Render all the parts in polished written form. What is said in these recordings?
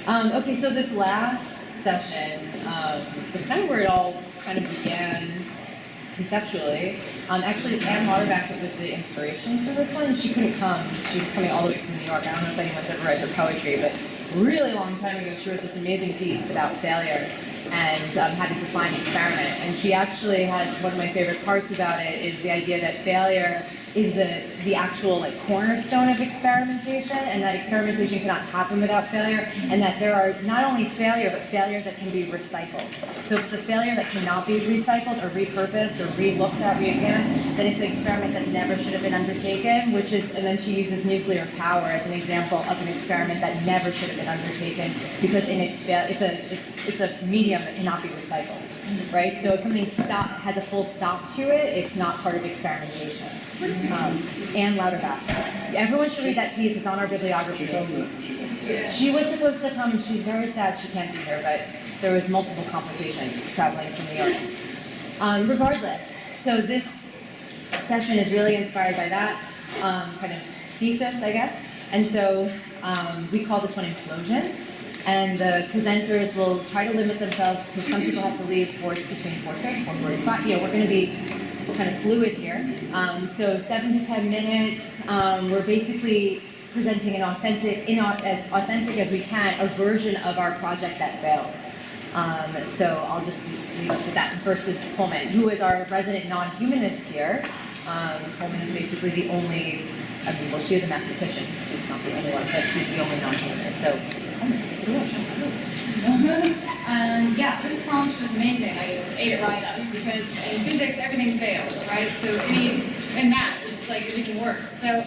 Okay, so this last session was kind of where it all kind of began conceptually. Actually, Anne Lauterbach was the inspiration for this one, and she couldn't come. She was coming all the way from New York. I don't know if anyone's ever read her poetry, but a really long time ago, she wrote this amazing piece about failure and had to define experiment. And she actually had one of my favorite parts about it is the idea that failure is the actual like cornerstone of experimentation, and that experimentation cannot happen without failure, and that there are not only failure, but failures that can be recycled. So if it's a failure that cannot be recycled or repurposed or re-looked at again, then it's an experiment that never should have been undertaken, which is, and then she uses nuclear power as an example of an experiment that never should have been undertaken, because in its it's a medium that cannot be recycled, right? So if something has a full stop to it, it's not part of experimentation. Anne Lauterbach. Everyone should read that piece. It's on our bibliography. She was supposed to come, and she's very sad she can't be here, but there was multiple complications traveling from New York. Regardless, so this session is really inspired by that kind of thesis, I guess. And so we call this one Implosion. And the presenters will try to limit themselves, because some people have to leave between 4:30 and 4:45. Yeah, we're going to be kind of fluid here. So 7 to 10 minutes. We're basically presenting as authentic as we can, a version of our project that fails. So I'll just leave us with that. First is Coleman, who is our resident non-humanist here. Coleman is basically the only, well, she is a mathematician. She's not the only one, but she's the only non-humanist. So, yeah, this prompt was amazing. I just ate it right up, because in physics everything fails, right? So in math it's like it's even worse. So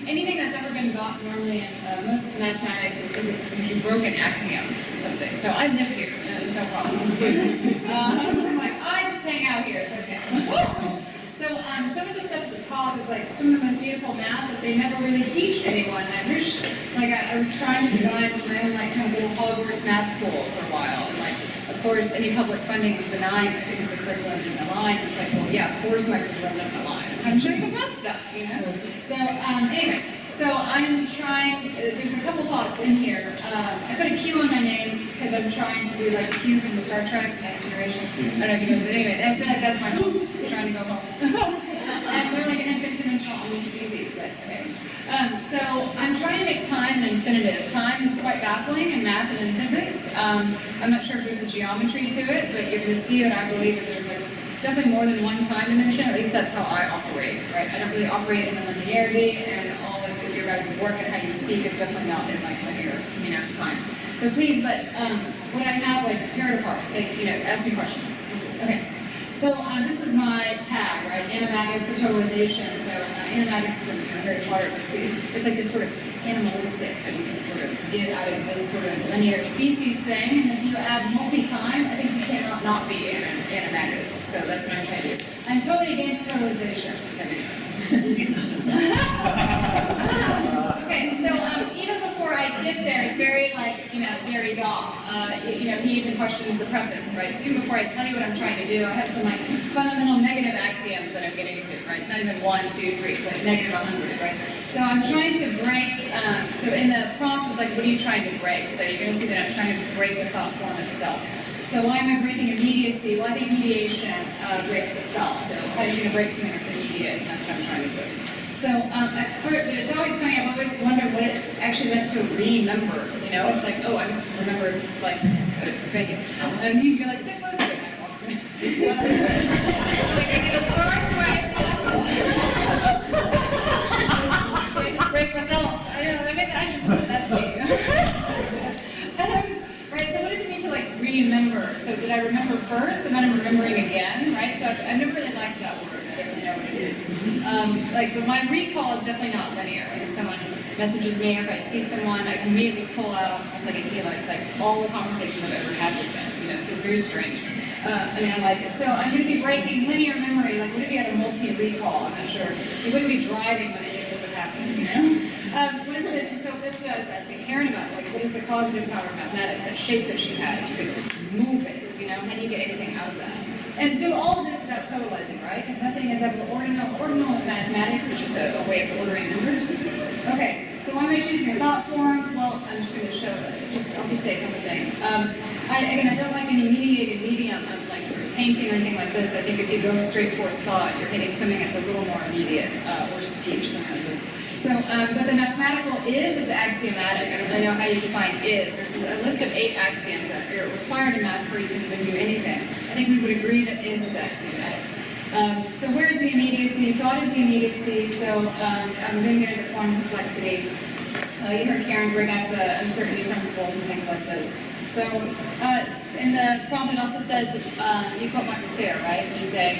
anything that's ever been got normally in most mathematics or physics is a broken axiom or something. So I live here, it's no problem. I'm like, I just hang out here, it's okay. So some of the stuff at the top is like some of the most beautiful math that they never really teach anyone. I wish, like I was trying to design my own like kind of little Hogwarts math school for a while, and like of course any public funding is denying that things the curriculum didn't align. It's like, well, yeah, of course my curriculum doesn't align. I'm showing the fun stuff, you know. So anyway, so I'm trying. There's a couple thoughts in here. I put a Q on my name because I'm trying to do like a Q from the Star Trek Next Generation. I don't know if you know, but anyway, I feel like that's my home. I'm trying to go home. And we're like an infinite dimensional species, but okay. So I'm trying to make time an infinitive. Time is quite baffling in math and in physics. I'm not sure if there's a geometry to it, but you're going to see that I believe that there's like definitely more than one time dimension. At least that's how I operate, right? I don't really operate in the linearity, and all of your guys' work and how you speak is definitely not in like linear, time. So please, but when I have like tear it apart, like, ask me questions. Okay. So this is my tag, right? Animagus totalization. So animagus is sort of very hard, but it's like this sort of animalistic that you can sort of get out of this sort of linear species thing. And if you add multi-time, I think you cannot not be animagus. So that's what I'm trying to do. I'm totally against totalization, if that makes sense. Okay, so even before I get there, it's very like, Derrida. He even questions the preface, right? So even before I tell you what I'm trying to do, I have some like fundamental negative axioms that I'm getting to, right? It's not even 1, 2, 3, it's like negative 100, right? So I'm trying to break, so in the prompt is like, what are you trying to break? So you're going to see that I'm trying to break the thought form itself. So why am I breaking immediacy? Well, I think mediation breaks itself. So how are you going to break something that's immediate? And that's what I'm trying to do. So, but it's always funny, I've always wondered what it actually meant to remember, It's like, oh, I just remember, like, thank you. And you're like, sit close to it. Like, I get as far away as possible. I just break myself. That's me. Right, so what does it mean to, like, remember? So did I remember first, and then I'm remembering again, right? So I've never really liked that word. I don't really know what it is. But my recall is definitely not linear. Like if someone messages me or if I see someone, I can immediately pull out, it's like a helix, like all the conversations I've ever had with them, so it's very strange. I like it. So I'm going to be breaking linear memory, like what if you had a multi-recall? I'm not sure. You wouldn't be driving when any of this would happen, What is it, and so that's what I was asking Karen about, like what is the causative power of mathematics, that shape that she has, you could move it, how do you get anything out of that? And do all of this without totalizing, right? Because nothing is ever ordinal. Ordinal in mathematics is just a way of ordering numbers. Okay, so why am I choosing a thought form? Well, I'm just going to show, I'll just say a couple things. Again, I don't like any mediated medium of like painting or anything like this. I think if you go straight for thought, you're hitting something that's a little more immediate, or speech, something like this. So, but the mathematical is axiomatic. I don't really know how you define is. There's a list of 8 axioms that are required in math before you can even do anything. I think we would agree that is axiomatic. So where is the immediacy? Thought is the immediacy. So I'm going to get into quantum complexity. You heard Karen bring up the uncertainty principles and things like this. So in the prompt it also says, you quote Michel Serres, right? You say,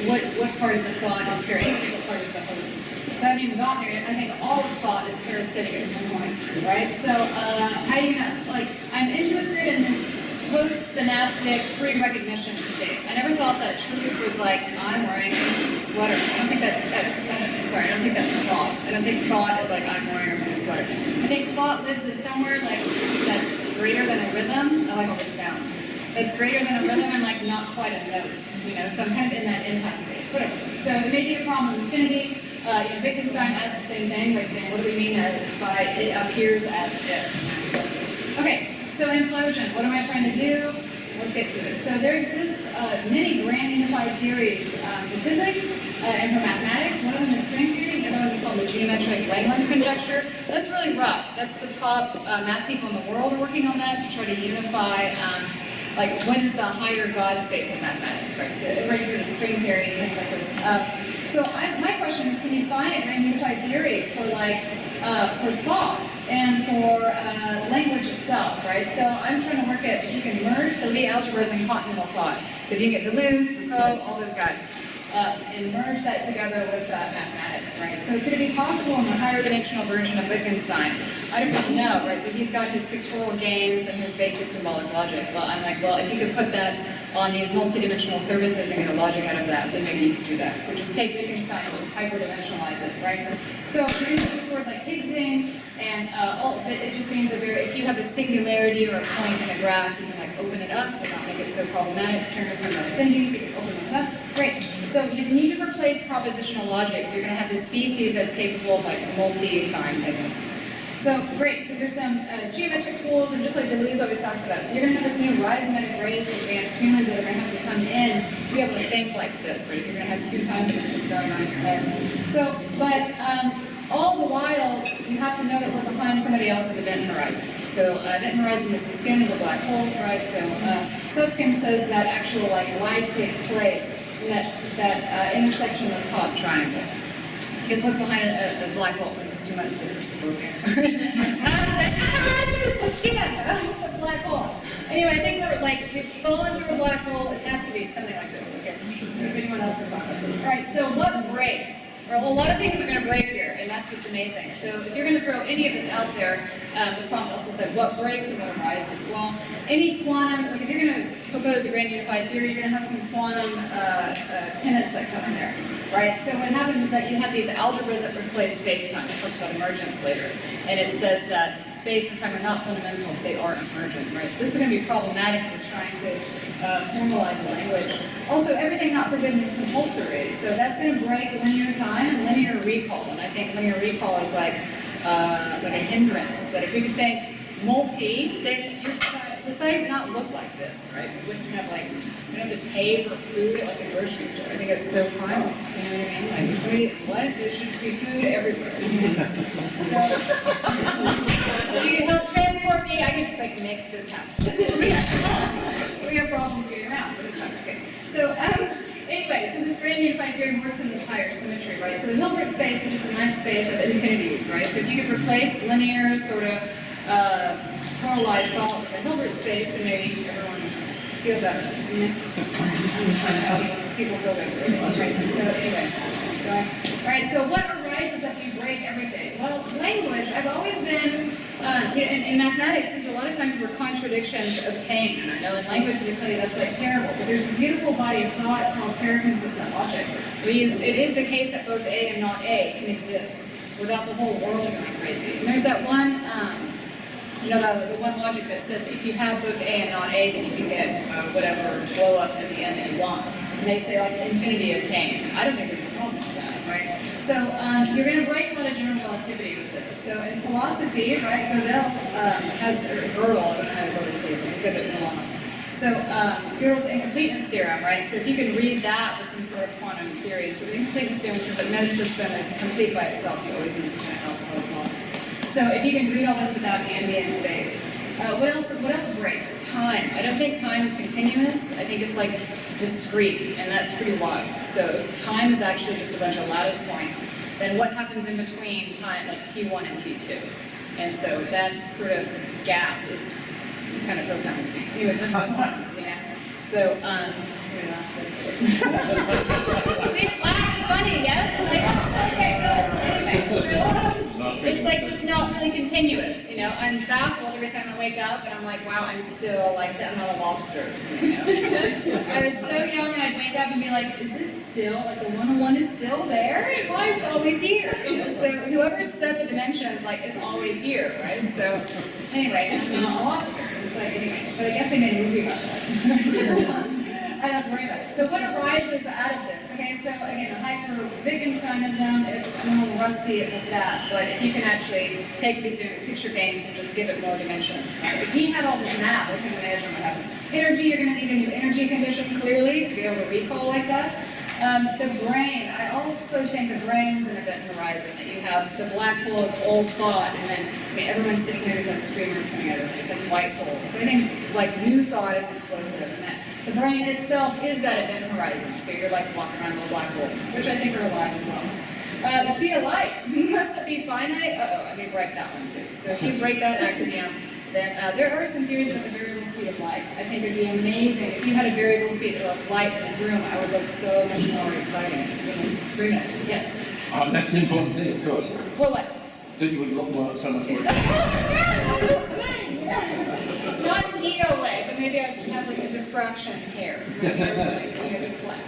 what part of the thought is parasitic, what part is the host? So I haven't even gotten there yet. I think all of thought is parasitic at some point, right? So how do you know? Like, I'm interested in this post-synaptic pre-recognition state. I never thought that truth was like, I'm wearing a sweater. I don't think that's thought. I don't think thought is like, I'm wearing a blue sweater. I think thought lives in somewhere like that's greater than a rhythm. I like all this sound. That's greater than a rhythm and like not quite a note, you know? So I'm kind of in that impasse state, whatever. So it may be a problem with infinity. Wittgenstein asks the same thing, like saying, what do we mean by it appears as if? Okay. So implosion, what am I trying to do? Let's get to it. So there exists many grand unified theories for physics and for mathematics. One of them is string theory, the other one is called the geometric Langlands conjecture. That's really rough. That's the top math people in the world are working on that to try to unify, like what is the higher God space of mathematics, right? So everybody's sort of string theory and things like this. So my question is, can you find a grand unified theory for like, for thought and for language itself, right? So I'm trying to work at if you can merge the Lie algebras and continental thought. So if you can get Deleuze, Foucault, all those guys, and merge that together with mathematics, right? So could it be possible in the higher dimensional version of Wittgenstein? I don't really know, right? So he's got his pictorial games and his basic symbolic logic. Well, I'm like, well, if you could put that on these multidimensional services and get a logic out of that, then maybe you could do that. So just take Wittgenstein and just hyperdimensionalize it, right? So we're using these words like Higgsing, and it just means if you have a singularity or a point in a graph, you can like open it up but not make it so problematic. Turn this into affinities, you can open those up. Great. So you need to replace propositional logic. You're going to have this species that's capable of like multi-time thinking. So great, so there's some geometric tools, and just like Deleuze always talks about, so you're going to have this new rhizomatic race of advanced humans that are going to have to come in to be able to think like this, right? If you're going to have 2 time dimensions going on in your head. So, but all the while, you have to know that we're behind somebody else's event horizon. So event horizon is the skin of a black hole, right? So Susskind says that actual like life takes place in that intersection of the top triangle. Because what's behind a black hole? This is too much to the skin of a black hole. Anyway, I think we're like, if you fall into a black hole, it has to be something like this. Okay. If anyone else has thought about this. All right, so what breaks? Well, a lot of things are going to break here, and that's what's amazing. So if you're going to throw any of this out there, the prompt also said, what breaks and what arises? Well, any quantum, like if you're going to propose a grand unified theory, you're going to have some quantum tenets that come in there, right? So what happens is that you have these algebras that replace space-time. We'll talk about emergence later. And it says that space and time are not fundamental, they are emergent, right? So this is going to be problematic if we're trying to formalize a language. Also, everything not forbidden is compulsory, so that's going to break linear time and linear recall. And I think linear recall is like a hindrance. That if we could think multi, then your society would not look like this, right? We wouldn't have like, we don't have to pay for food at like a grocery store. I think it's so primal. You know what I mean? Like, somebody, what? There should just be food everywhere. So, if you can help transport me, I can like make this happen. We have problems getting around, but it's not okay. So anyway, so this grand unified theory works in this higher symmetry, right? So the Hilbert space is just a nice space of infinities, right? So if you could replace linear sort of totalized thought with the Hilbert space, and maybe everyone feel better. I'm just trying to help people feel better. Right? So anyway, all right. So what arises after you break everything? Well, language. I've always been in mathematics. There's a lot of times where contradictions obtain, and I know in language they tell you that's like terrible. But there's this beautiful body of thought called paraconsistent logic, where it is the case that both A and not A can exist without the whole world going crazy. And there's that one. The one logic that says if you have both A and not A, then you can get whatever blow up at the end that you want. And they say like infinity obtains. I don't think there's a problem with that, right? So you're going to break a lot of general relativity with this. So in philosophy, right, Gödel has, or Gödel, I don't know how to really say this, I said it wrong. So Gödel's incompleteness theorem, right? So if you can read that with some sort of quantum theory, so the incompleteness theorem says that no system is complete by itself. You always need some kind of outside law. So if you can read all this without ambient space, what else breaks? Time. I don't think time is continuous. I think it's like discrete, and that's pretty wild. So time is actually just a bunch of lattice points. Then what happens in between time, like T1 and T2? And so that sort of gap is kind of profound. Anyway, that's yeah. So, please laugh, it's funny, yes? Okay, good. Anyway, so it's like just not really continuous, you know? I'm baffled every time I wake up and I'm like, wow, I'm still like I'm not a lobster or something, you know? I was so young and I'd wake up and be like, is it still, like the 101 is still there? Why is it always here? You know? So whoever set the dimensions like is always here, right? So anyway, I'm not a lobster. It's like, anyway, but I guess they made a movie about that. I don't have to worry about it. So what arises out of this? Okay, so again, hyper-Wittgensteinism, I'm a little rusty at that, but if you can actually take these picture games and just give it more dimension. If he had all this math, I can imagine what happened. Energy, you're going to need a new energy condition, clearly, to be able to recall like that. The brain, I also think the brain is an event horizon, that you have the black hole is old thought, and then, I mean, everyone's sitting here, there's like streamers coming out of it, it's like white hole. So I think, like, new thought is explosive, and that the brain itself is that event horizon, so you're like walking around little black holes, which I think are alive as well. The speed of light, must it be finite? Uh-oh, I may break that one too. So if you break that axiom, then there are some theories about the variable speed of light. I think it would be amazing. If you had a variable speed of light in this room, I would look so much more exciting. 3 minutes, yes? That's an important thing, of course. Well, what? That you would look more, so much more. Not in an ego way, but maybe I'd have like a diffraction hair. My hair is like, you know, flat.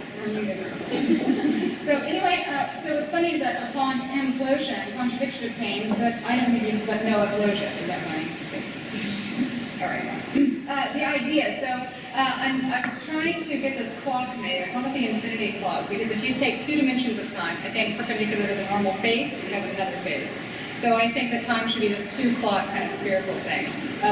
So anyway, so what's funny is that upon implosion, contradiction obtains, but I don't think you can let no implosion. Is that right? All right. The idea. So I was trying to get this clock made. I call it the infinity clock because if you take 2 dimensions of time, I think perpendicular to the normal face, you have another face. So I think that time should be this 2 clock kind of spherical thing,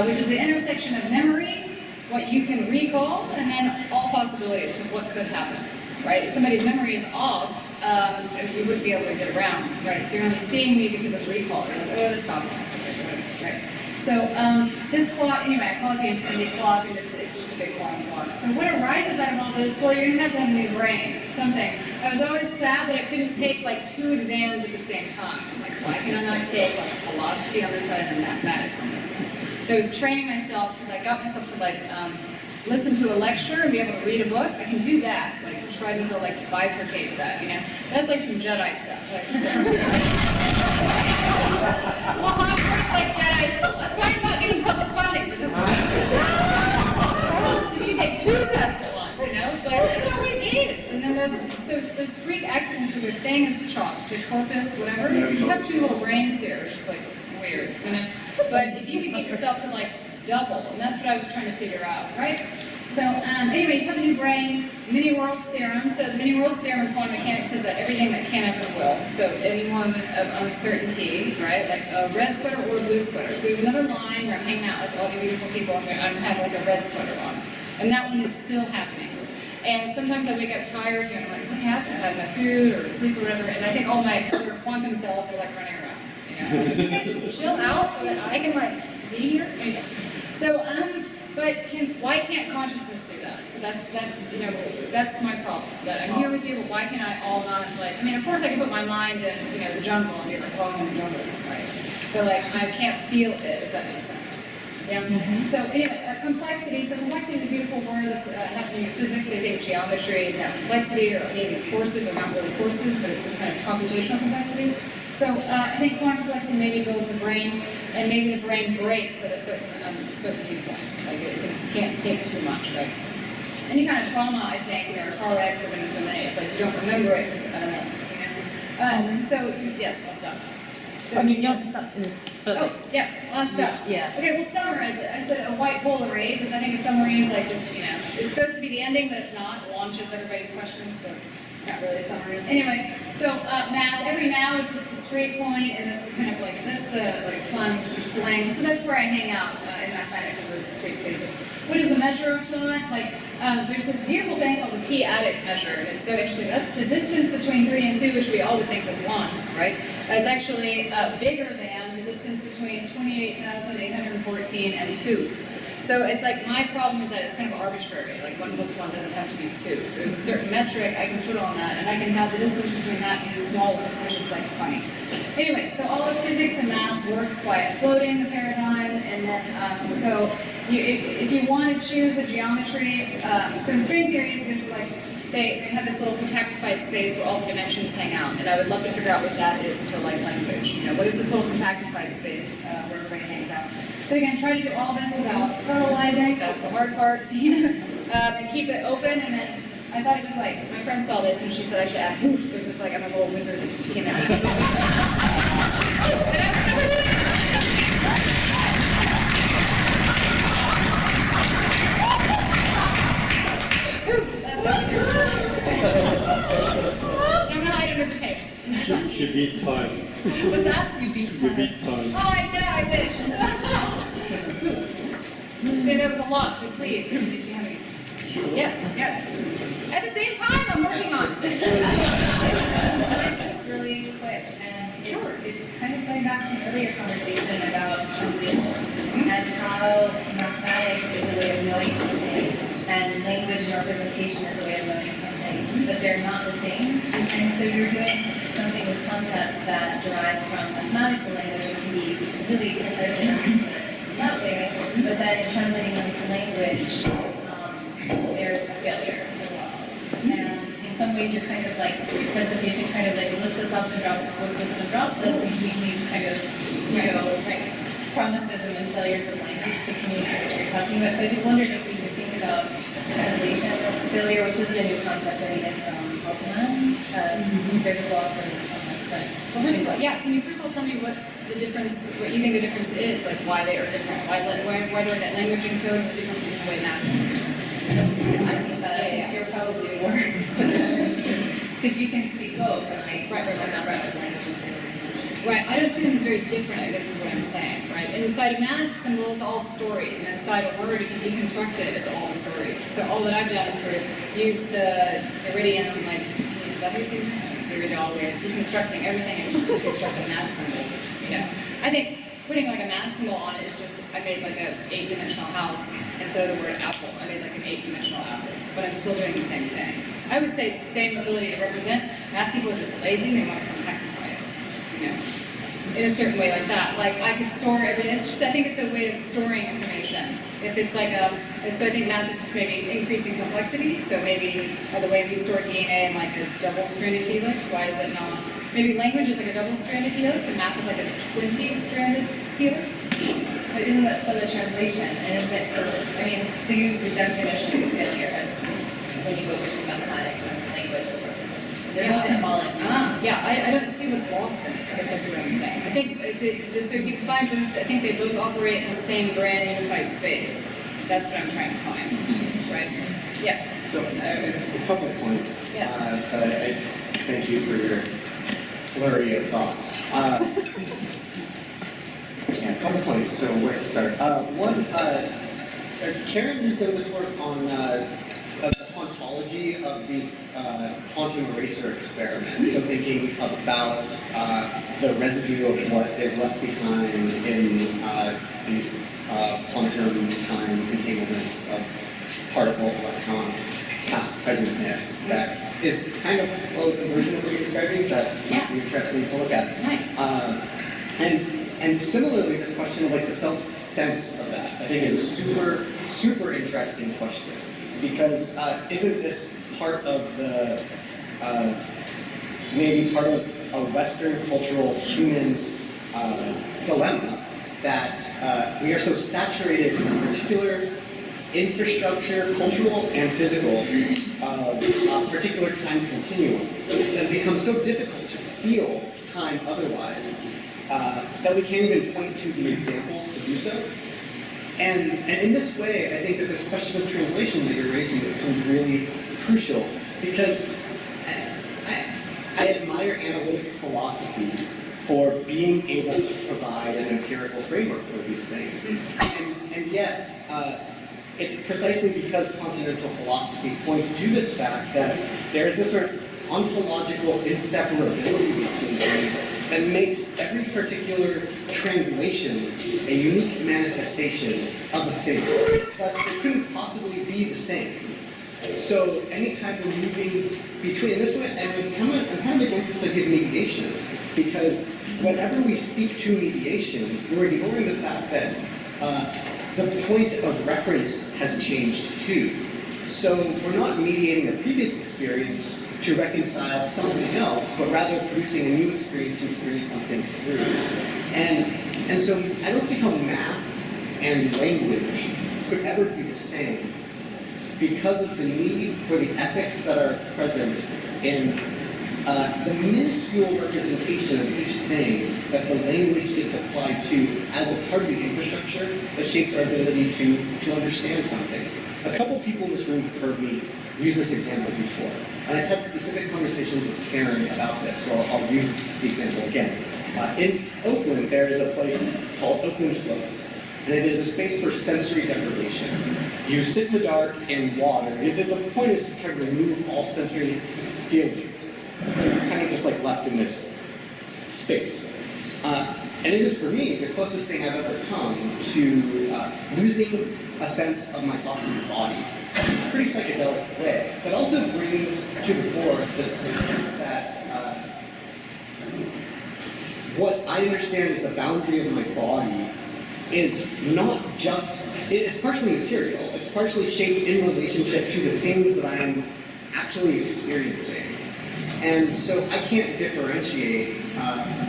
which is the intersection of memory, what you can recall, and then all possibilities of what could happen. Right? If somebody's memory is off, I mean, you wouldn't be able to get around, right? So you're only seeing me because of recall. You're like, oh, that's awesome. Right? So this clock, anyway, I call it the infinity clock, and it's just a big quantum clock. So what arises out of all this? Well, you're going to have a new brain, something. I was always sad that I couldn't take like 2 exams at the same time. I'm like, why can I not take like philosophy on this side and mathematics on this side? So I was training myself because I got myself to like listen to a lecture and be able to read a book. I can do that, like try to go like bifurcate that, you know. That's like some Jedi stuff. Like, well, Hogwarts like Jedi school. That's why I'm not getting public funding for this one. You take 2 tests at once, you know. But I don't know what it is. And then those freak accidents where their thing is chopped, the corpus, whatever. You have 2 little brains here, which is like weird, you know. But if you can get yourself to like double, and that's what I was trying to figure out, right? So anyway, you have a new brain, many worlds theorem. So the many worlds theorem in quantum mechanics says that everything that can happen will. So any moment of uncertainty, right? Like a red sweater or a blue sweater. So there's another line where I'm hanging out with all the beautiful people and I'm having like a red sweater on. And that one is still happening. And sometimes I wake up tired and I'm like, what happened? I had my food or sleep or whatever. And I think all my other quantum selves are like running around. You know, like, can I just chill out so that I can like be here? Anyway. So, but why can't consciousness do that? So that's you know, that's my problem. That I'm here with you, but why can I all not like? I mean, of course I can put my mind in, you know, the jungle and be like, oh, I'm in the jungle, it's exciting. But like, I can't feel it, if that makes sense. Yeah. Mm-hmm. So anyway, complexity. So complexity is a beautiful word that's happening in physics. They think geometry is not complexity, or any of these forces are not really forces, but it's some kind of computational complexity. So I think quantum complexity maybe builds the brain, and maybe the brain breaks at a certain certainty point. Like it can't take too much, right? Any kind of trauma, I think, you know, car wrecks, have been so many. It's like you don't remember it because I don't know. You know? So yes, I'll stop. I mean, you don't have to stop this. But Oh, yes, on stuff. Yeah. Okay, we'll summarize it. I said a white Polaroid because I think a summary is like this, you know, it's supposed to be the ending, but it's not. It launches everybody's questions. So It's not really a summary. Anyway, so math, every now is this discrete point, and this is kind of like, that's the like fun slang. So that's where I hang out in mathematics, of those discrete spaces. What is the measure of thought? Like, there's this beautiful thing called the p-adic measure, and it's so interesting. That's the distance between 3 and 2, which we all would think was 1, right? That's actually bigger than the distance between 28,814 and 2. So it's like, my problem is that it's kind of arbitrary, like 1 plus 1 doesn't have to be 2. There's a certain metric I can put on that, and I can have the distance between that be smaller, which is like funny. Anyway, so all of physics and math works by floating the paradigm, and then, so if you want to choose a geometry, so in string theory, there's like, they have this little compactified space where all the dimensions hang out, and I would love to figure out what that is for like language. You know, what is this little compactified space where everybody hangs out? So again, try to do all this without totalizing, that's the hard part, you know, and keep it open, and then I thought it was like, my friend saw this and she said I should add poof, because it's like I'm a little wizard that just came out. You beat time. What's that? You beat time. Oh, I know, I wish. Say that was a lot, but please. Yes, yes. At the same time, I'm working on it. It's just really quick, and it's kind of going back to an earlier conversation about translation and how mathematics is a way of knowing something, and language and representation is a way of knowing something, but they're not the same. And so you're doing something with concepts that derive from mathematical language and can be really precisely represented that way, but then in translating them to language, there's a failure as well. And in some ways, you're kind of like, your presentation kind of like lifts us up and drops us, lifts us up and drops us between these kind of, you know, like promises and then failures of language to communicate what you're talking about. So I just wondered if we could think about translation as failure, which isn't a new concept. I mean, it's Altman. There's a philosopher that's on this, but well, first of all, yeah, can you first of all tell me what the difference, what you think the difference is, like why they are different, why the way that language encodes is different from the way math encodes? I think that you're probably more positioned because you can speak both, and I'm not right with languages. Right, I don't see them as very different, I guess is what I'm saying, right? Inside of math, symbols, all the stories, and inside a word, you can deconstruct it as all the stories. So all that I've done is sort of use the Derridian, like, is that how you say it? Derrida way of deconstructing everything and just deconstruct a math symbol, you know? I think putting like a math symbol on it is just, I made like an 8-dimensional house instead of the word apple. I made like an 8-dimensional apple, but I'm still doing the same thing. I would say it's the same ability to represent. Math people are just lazy, they want to compactify it, you know, in a certain way like that. Like I could store everything, it's just, I think it's a way of storing information. If it's like so I think math is just maybe increasing complexity, so maybe the way we store DNA in like a double-stranded helix, why is it not? Maybe language is like a double-stranded helix, and math is like a 20-stranded helix. But isn't that still the translation? And isn't it still, I mean, so you reject the notion of failure as when you go between mathematics and language as representation. They're both symbolic. Yeah, I don't see what's lost in it. I guess that's what I'm saying. I think so if you combine both, I think they both operate in the same grand unified space. That's what I'm trying to find, right? Yes? So, a couple of points. Yes. I thank you for your flurry of thoughts. Yeah, a couple points, so where to start? One, Karen has done this work on the ontology of the quantum eraser experiment. So thinking about the residue of what is left behind in these quantum time entanglements of particle-electron past-presentness that is kind of a version of what you're describing that might be interesting to look at. Nice. And similarly, this question of like the felt sense of that, I think is a super, super interesting question. Because isn't this part of the, maybe part of a Western cultural human dilemma that we are so saturated in a particular infrastructure, cultural and physical, a particular time continuum, that it becomes so difficult to feel time otherwise that we can't even point to the examples to do so. And in this way, I think that this question of translation that you're raising becomes really crucial, because I admire analytic philosophy for being able to provide an empirical framework for these things. And yet, it's precisely because continental philosophy points to this fact that there is this sort of ontological inseparability between things that makes every particular translation a unique manifestation of a thing. Thus, it couldn't possibly be the same. So anytime we're moving between, and this way, and I'm kind of against this idea of mediation, because whenever we speak to mediation, we're ignoring the fact that the point of reference has changed too. So we're not mediating a previous experience to reconcile something else, but rather producing a new experience to experience something through. And so I don't see how math and language could ever be the same because of the need for the ethics that are present in the minuscule representation of each thing that the language gets applied to as a part of the infrastructure that shapes our ability to understand something. A couple people in this room have heard me use this example before, and I've had specific conversations with Karen about this, so I'll use the example again. In Oakland, there is a place called Oakland Floats, and it is a space for sensory deprivation. You sit in the dark in water. The point is to try to remove all sensory feelings. So you're kind of just like left in this space. And it is for me the closest thing I've ever come to losing a sense of my thoughts in the body. It's a pretty psychedelic way, but also brings to the fore this sense that what I understand as the boundary of my body is not just, it's partially material, it's partially shaped in relationship to the things that I am actually experiencing. And so I can't differentiate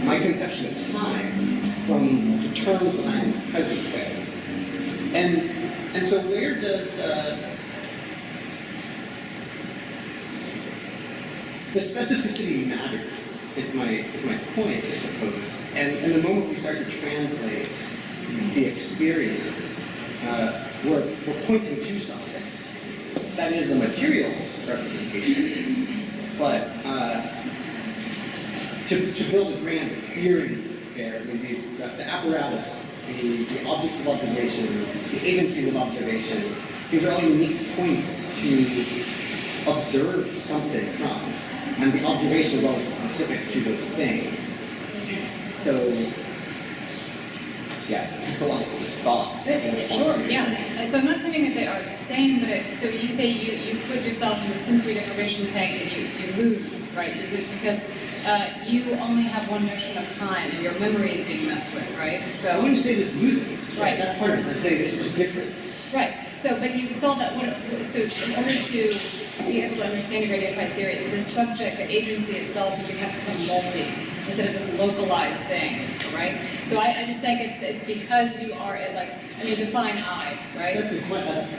my conception of time from the terms that I'm present with. And so where does the specificity matters is my point, I suppose. And the moment we start to translate the experience, we're pointing to something that is a material representation, but to build a grand theory there, I mean, the apparatus, the objects of observation, the agencies of observation, these are all unique points to observe something from, and the observation is always specific to those things. So, yeah, that's a lot of just thoughts in response Sure, to what you're saying. yeah. So I'm not claiming that they are the same, but so you say you put yourself in the sensory deprivation tank and you lose, right? You lose because you only have one notion of time and your memory is being messed with, right? I So wouldn't say this losing. Right. That's part of it. I say that it's just different. right. So but you solve that one. So in order to be able to understand your identified theory, the subject, the agency itself, would have to become multi instead of this localized thing, right? So I just think it's because you are at like, I mean, define I, right? That's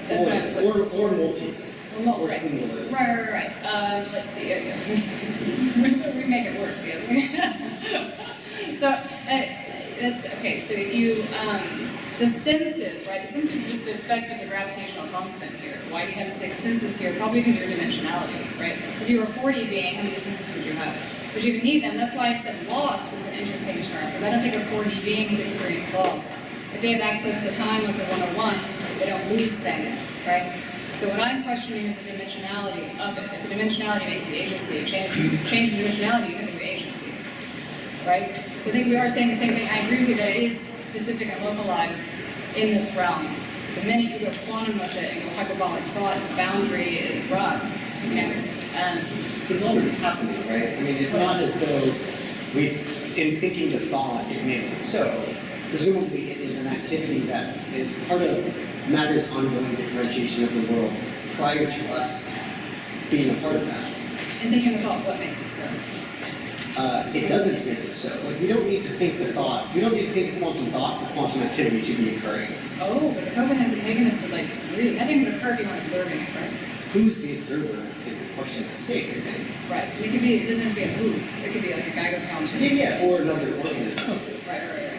That's what I would- or multi. Or right. singular. Right. Let's see. We make it worse, yes. So that's okay. So if you the senses, right? The senses are just an effect of the gravitational constant here. Why do you have 6 senses here? Probably because of your dimensionality, right? If you were a 4D being, how many senses would you have? But you would need them. That's why I said loss is an interesting term, because I don't think a 4D being would experience loss. If they have access to time like a 101, they don't lose things, right? So what I'm questioning is the dimensionality of it. If the dimensionality makes the agency, change the dimensionality, you have a new agency, right? So I think we are saying the same thing. I agree with you that it is specific and localized in this realm. The minute you go quantum with it and go hyperbolic thought, the boundary is run, you know. It's already happening, right? I mean, it's not as though in thinking the thought, it makes it so. Presumably, it is an activity that is part of matter's ongoing differentiation of the world prior to us being a part of that. And thinking the thought, what makes it so? It doesn't make it so. Like, we don't need to think the thought. We don't need to think the quantum thought for quantum activity to be occurring. Oh, but the Copenhagenist would like disagree. I think it would occur if you weren't observing it, right? Who's the observer is the question at stake, I think. Right. It could be. It doesn't have to be a who. It could be like a Geiger counter. Yeah, or another organism. Right.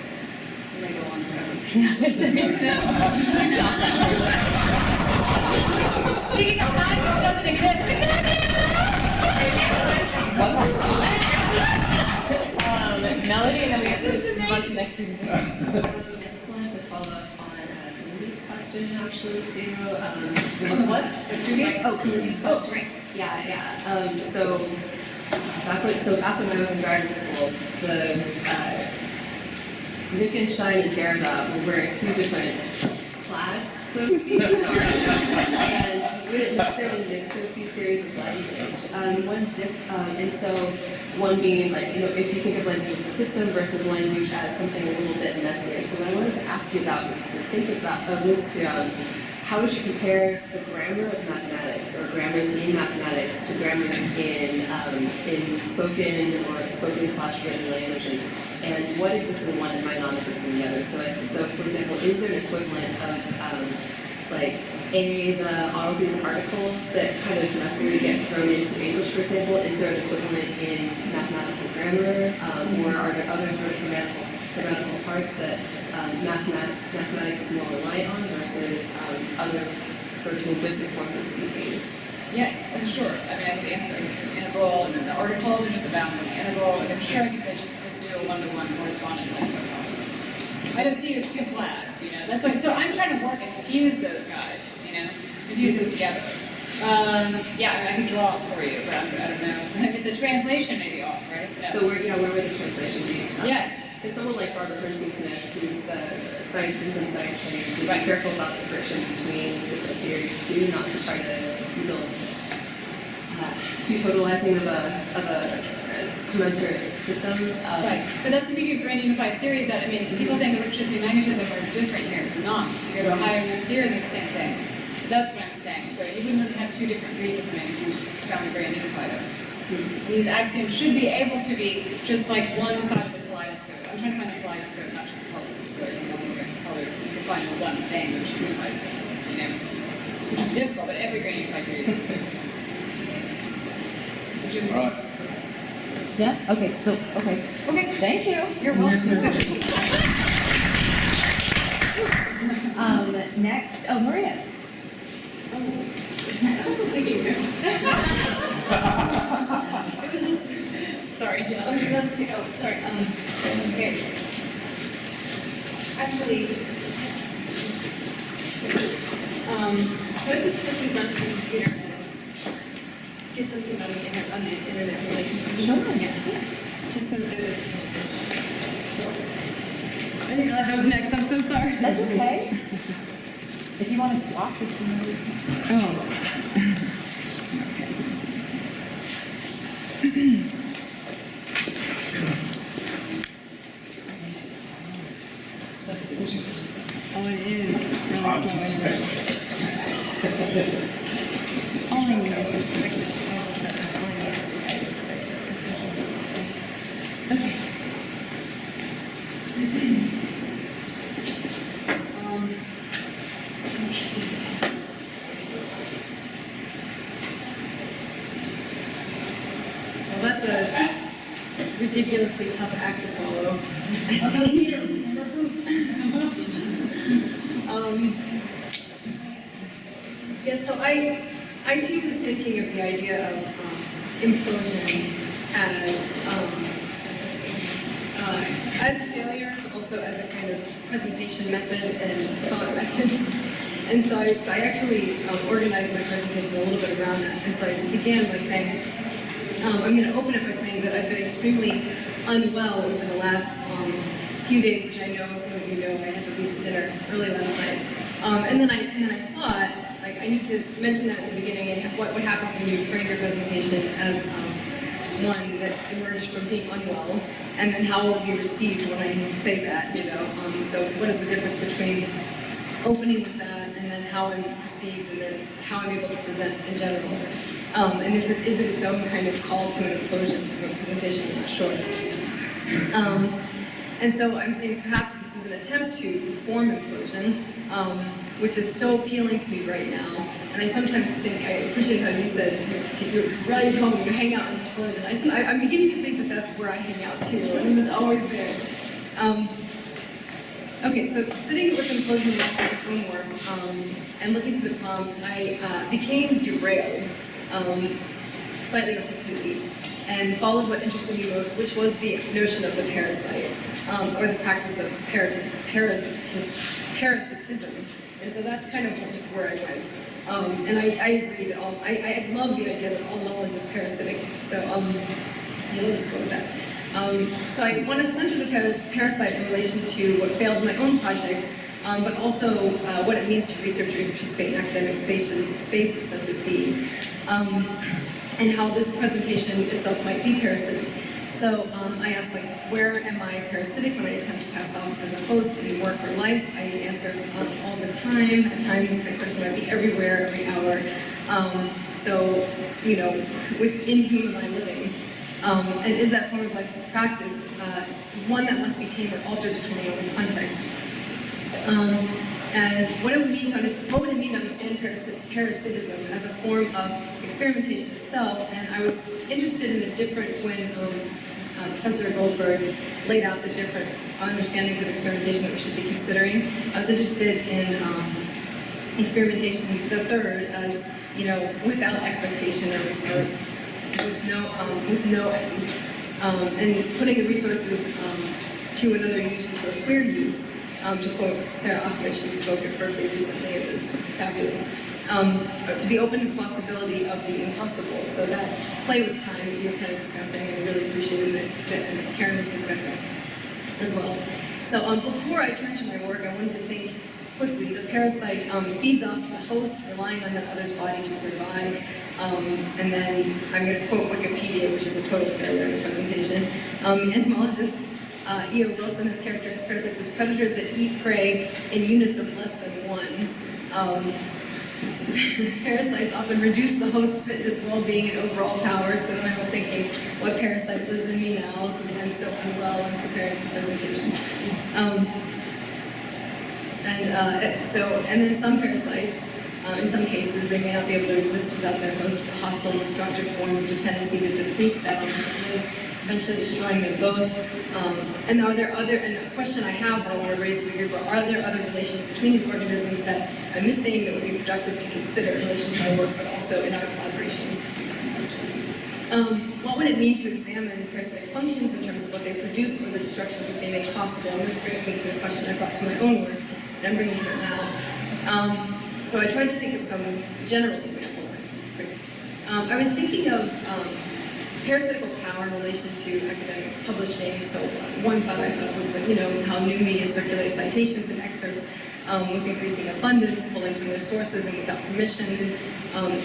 You may go on forever. Speaking of time, it doesn't exist. actually to, What? the previous, previous Oh, question. right. Yeah. So back when I was in graduate school, the Wittgenstein and Derrida were wearing two different plaids, so to speak, and you wouldn't necessarily mix those two theories of language. And so one being like, if you think of language as a system versus language as something a little bit messier. So what I wanted to ask you about how would you compare the grammar of mathematics or grammars in mathematics to grammars in spoken or spoken/written languages? And what exists in one that might not exist in the other? So for example, is there an equivalent of all of these articles that kind of messily get thrown into English, for example? Is there an equivalent in mathematical grammar, or are there other sort of grammatical parts that mathematics is more reliant on versus other sort of linguistic forms of speaking? Yeah, I'm sure. I mean, I could answer the integral, and then the articles are just the bounds on the integral. Like, I'm sure I could just do a one-to-one correspondence. I have no problem. I don't see it as too flat, That's like, so I'm trying to work and fuse those guys, fuse them together. I could draw it for you, but I don't know. I mean, the translation may be off, right? No. So where would the translation be? Yeah. Because someone like Barbara Smith, who's in science studies, be careful about the friction between different theories too, not to try to build too totalizing of a commensurate system. Right, but that's the beauty of grand unified theories. That people think electricity and magnetism are different here, they're not. You go to a higher new theory, they're the same thing. So that's what I'm saying. So you wouldn't really have two different theories if you found a grand unified of. These axioms should be able to be just like one side of the kaleidoscope. I'm trying to find the kaleidoscope, not just the colors. So these guys are colors, and you can find one thing which unifies them, Which is difficult, but every grand unified theory is good. Did you? All right. Yeah? Okay, Okay. Thank you. You're welcome. Next, Maria. I'm still taking notes. It was just, sorry, Jess. Sorry. Okay. Actually, I was just quickly run to the computer and get something on the internet really. Sure. Yeah. Just so that I didn't realize that was next. I'm so sorry. That's okay. If you want to swap, if you know. Oh. Oh, it is really slow. Only okay. Well, that's a ridiculously tough act to follow. Yeah, so I too was thinking of the idea of implosion as failure, but also as a kind of presentation method and thought method. And so I actually organized my presentation a little bit around that. And so I began by saying, I'm going to open it by saying that I've been extremely unwell over the last few days, which I know some of you know I had to leave for dinner early last night. And then I thought, like, I need to mention that at the beginning and what happens when you frame your presentation as one that emerged from being unwell, and then how will it be received when I say that, So what is the difference between opening with that and then how I'm perceived and then how I'm able to present in general? And is it its own kind of call to an implosion of a presentation? I'm not sure. And so I'm saying perhaps this is an attempt to perform implosion, which is so appealing to me right now. And I sometimes think, I appreciate how you said you're right at home, you hang out in implosion. I'm beginning to think that that's where I hang out too, and it was always there. Okay, so sitting with implosion in my homework and looking through the prompts, I became derailed, slightly or completely, and followed what interested me most, which was the notion of the parasite, or the practice of parasitism And so that's kind of just where I went. And I agree that I love the idea that all knowledge is parasitic. So we'll just go with that. So I want to center the parasite in relation to what failed in my own projects, but also what it means to research or participate in academic spaces such as these, and how this presentation itself might be parasitic. So I asked, like, where am I parasitic when I attempt to pass off as a host in work or life? I answer all the time. At times the question might be everywhere, every hour. So, you know, within whom am I living? And is that form of life practice one that must be tamed or altered depending on the context? And what it would mean to understand, what would it mean to understand parasitism as a form of experimentation itself? And I was interested in the different, when Professor Goldberg laid out the different understandings of experimentation that we should be considering. I was interested in experimentation, the third, as, you know, without expectation or with no end, and putting the resources to another use or to a queer use. To quote Sarah Ochwich, she spoke at Berkeley recently, it was fabulous. To be open to the possibility of the impossible. So that play with time that you were kind of discussing, I really appreciated that Karen was discussing as well. So before I turn to my work, I wanted to think quickly. The parasite feeds off the host, relying on that other's body to survive. And then I'm going to quote Wikipedia, which is a total failure in the presentation. The entomologist E.O. Wilson has characterized parasites as predators that eat prey in units of less than one. Parasites often reduce the host's fitness, well-being, and overall power. So then I was thinking, what parasite lives in me now, so that I'm so unwell in preparing this presentation. And then some parasites, in some cases, they may not be able to exist without their host, a hostile, destructive form of dependency that depletes that on which it lives, eventually destroying them both. And are there other, and a question I have that I want to raise to the group are there other relations between these organisms that I'm missing that would be productive to consider in relation to my work, but also in our collaborations? What would it mean to examine parasitic functions in terms of what they produce or the destructions that they make possible? And this brings me to the question I brought to my own work, and I'm bringing to it now. So I tried to think of some general examples. I was thinking of parasitical power in relation to academic publishing. So one thought I thought was that, you know, how new media circulate citations and excerpts with increasing abundance, pulling from their sources and without permission,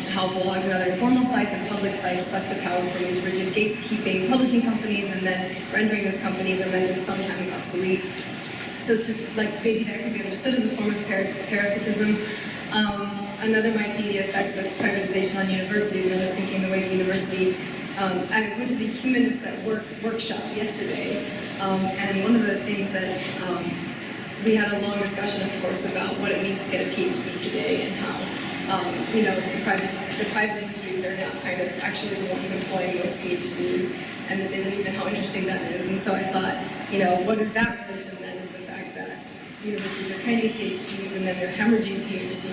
how blogs and other informal sites and public sites suck the power from these rigid gatekeeping publishing companies and then rendering those companies or men sometimes obsolete. So to, like, maybe that could be understood as a form of parasitism. Another might be the effects of privatization on universities, and I was thinking the way the university, I went to the Humanists at Work workshop yesterday, and one of the things that we had a long discussion, of course, about what it means to get a PhD today and how, you know, the private industries are now kind of actually the ones employing most PhDs, and that they leave and how interesting that is. And so I thought, you know, what is that relation then to the fact that universities are training PhDs and then they're hemorrhaging PhDs to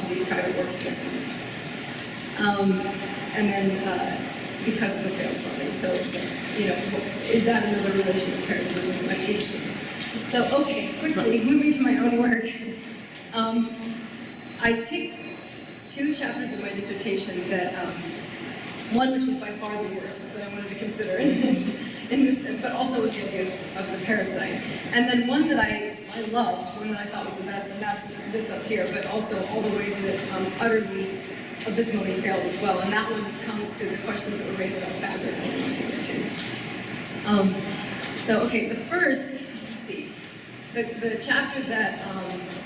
these private workforces. And then because of the failed funding. So, you know, is that another relation of parasitism that might be interesting? So, okay, quickly, moving to my own work. I picked two chapters of my dissertation that, one which was by far the worst that I wanted to consider in this, but also with the idea of the parasite. And then one that I loved, one that I thought was the best, and that's this up here, but also all the ways that it utterly, abysmally failed as well. And that one comes to the questions that were raised about fabric I want to get to. So, okay, the first, let's see, the chapter that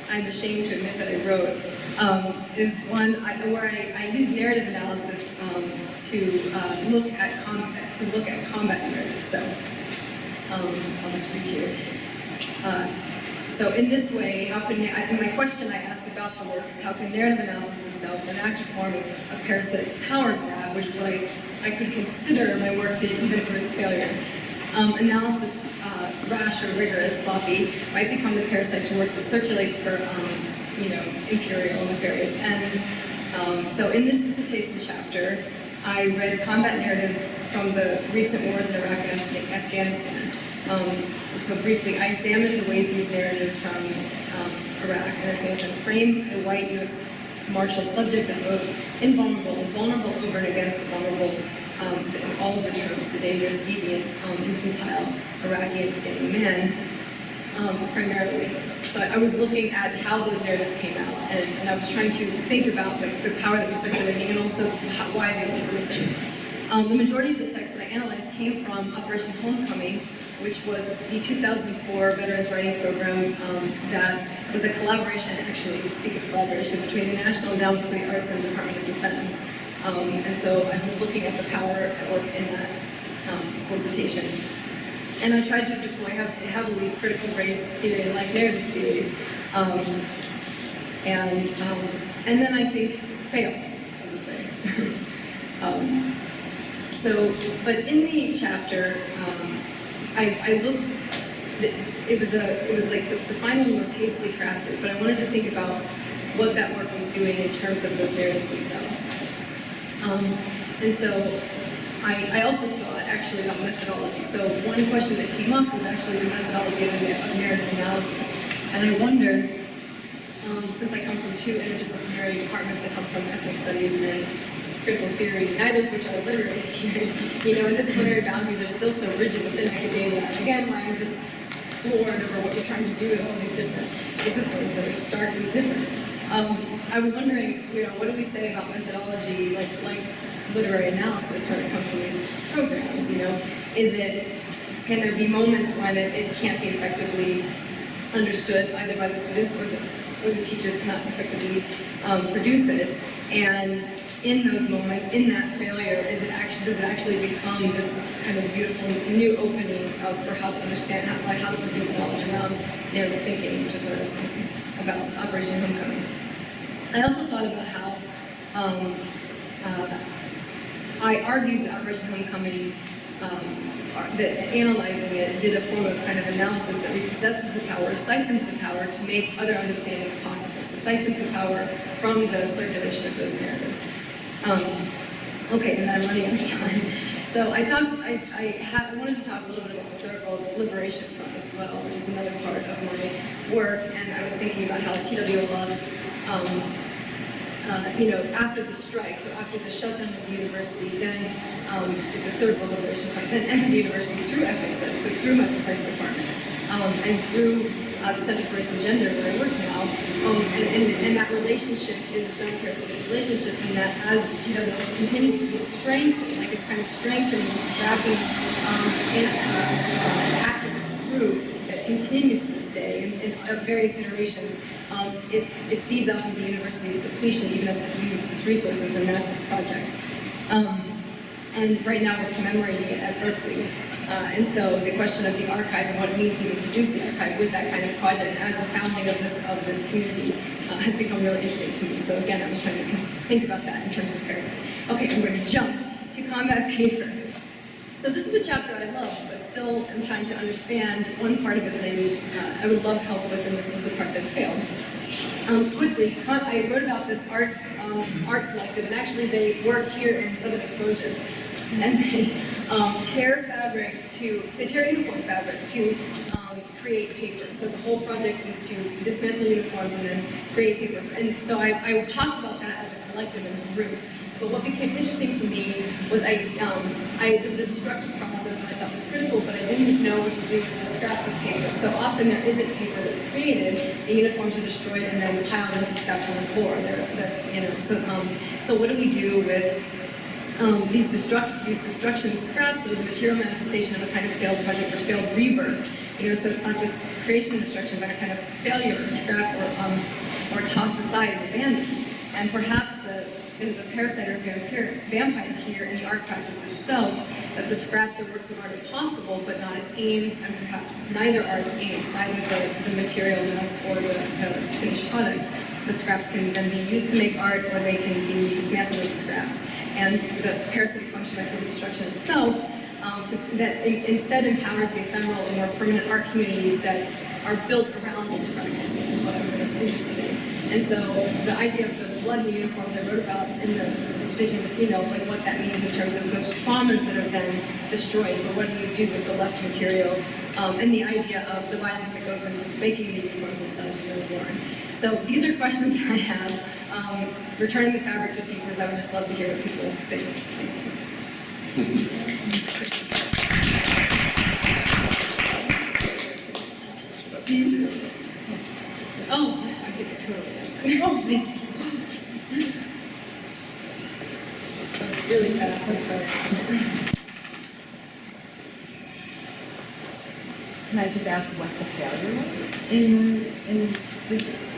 I'm ashamed to admit that I wrote is one where I use narrative analysis to look at combat narratives. So I'll just read here. So in this way, how can my question I asked about the work is how can narrative analysis itself, an active form of a parasitic power grab, which is what I could consider my work did even for its failure. Analysis, rash or rigorous, sloppy, might become the parasite to work that circulates for, you know, imperial and nefarious ends. So in this dissertation chapter, I read combat narratives from the recent wars in Iraq and Afghanistan. So briefly, I examined the ways these narratives from Iraq and Afghanistan frame a white U.S. Marshal subject as both invulnerable and vulnerable over and against the vulnerable, all of the tropes, the dangerous, deviant, infantile Iraqi and Afghani man, primarily. So I was looking at how those narratives came out, and I was trying to think about the power that was circulating and also why they were solicited. The majority of the text that I analyzed came from Operation Homecoming, which was the 2004 Veterans Writing Program that was a collaboration, actually, to speak of collaboration, between the National Endowment for the Arts and the Department of Defense. And so I was looking at the power at work in that solicitation. And I tried to deploy heavily critical race theory and like narratives theories. And then I think failed, I'll just say. But in the chapter, I looked, it was like the final and most hastily crafted, but I wanted to think about what that work was doing in terms of those narratives themselves. And so I also thought actually about methodology. So one question that came up was actually the methodology of narrative analysis. And I wonder, since I come from two interdisciplinary departments, I come from ethnic studies and critical theory, neither of which are literary theory. And disciplinary boundaries are still so rigid within academia. Again, why I'm just floored over what we're trying to do with all these different disciplines that are starkly different. I was wondering, what do we say about methodology, like literary analysis when it comes from these programs? Can there be moments when it can't be effectively understood either by the students or the teachers cannot effectively produce it? And in those moments, in that failure, does it actually become this kind of beautiful new opening for how to understand, how to produce knowledge around narrative thinking, which is what I was thinking about Operation Homecoming. I also thought about how I argued that Operation Homecoming, that analyzing it did a form of kind of analysis that repossesses the power, siphons the power to make other understandings possible. So siphons the power from the circulation of those narratives. Okay, and then I'm running out of time. So I wanted to talk a little bit about the Third World Liberation Front as well, which is another part of my work, and I was thinking about how TWLF, after the strike, so after the shutdown of the university, then the Third World Liberation Front, then entered the university through ethnic studies, so through my precise department, and through the Center for Race and Gender, where I work now, and that relationship is its own parasitic relationship, and that as the TWLF continues to be strengthened, like it's kind of strengthening and scrapping activist group that continues to this day in various iterations, it feeds off of the university's depletion, even as it uses its resources, and that's this project. And right now we're commemorating it at Berkeley. And so the question of the archive and what it means to even produce the archive with that kind of project as the founding of this community has become really interesting to me. So again, I was trying to think about that in terms of parasite. Okay, I'm going to jump to combat paper. So this is the chapter I love, but still I'm trying to understand one part of it that I would love help with, and this is the part that failed. Quickly, I wrote about this art collective, and actually they work here in Southern Exposure, and they tear uniform fabric to create paper. So the whole project is to dismantle uniforms and then create paper. And so I talked about that as a collective and a group. But what became interesting to me was there was a destructive process that I thought was critical, but I didn't know what to do with the scraps of paper. So often there isn't paper that's created, the uniforms are destroyed and then piled into scraps on the floor. So what do we do with these destruction scraps of the material manifestation of a kind of failed project or failed rebirth? So it's not just creation and destruction, but a kind of failure or scrap or tossed aside and abandoned. And perhaps there's a parasite or vampire here in the art practice itself, that the scraps or works of art are possible, but not its aims, and perhaps neither are its aims, either the material mass or the finished product. The scraps can then be used to make art, or they can be dismantled into scraps. And the parasitic function of destruction itself, that instead empowers the ephemeral and more permanent art communities that are built around this practice, which is what I was most interested in. And so the idea of the blood in the uniforms I wrote about in the dissertation, like what that means in terms of those traumas that are then destroyed, but what do you do with the left material and the idea of the violence that goes into making the uniforms themselves really worn. So these are questions I have. Returning the fabric to pieces, I would just love to hear what people think. Oh, I get it totally. Oh, thank you. That was really fast, I'm sorry. Can I just ask what the failure was in this,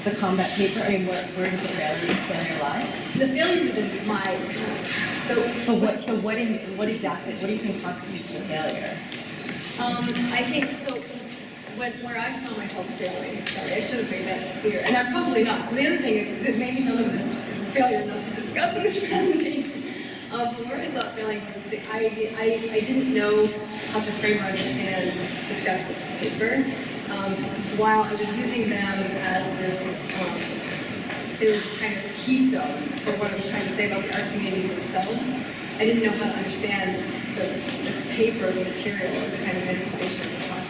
the combat paper? I mean, where did the failure lie? The failure was in my analysis. So what exactly, what do you think constitutes a failure? I think, so where I saw myself failing, sorry, I should have made that clear, and I'm probably not. So the other thing is, that maybe none of this is failure enough to discuss in this presentation. But where I saw it failing was that I didn't know how to frame or understand the scraps of paper. While I was using them as this, it was kind of keystone for what I was trying to say about the art communities themselves. I didn't know how to understand the paper, the material, as a kind of manifestation of the process.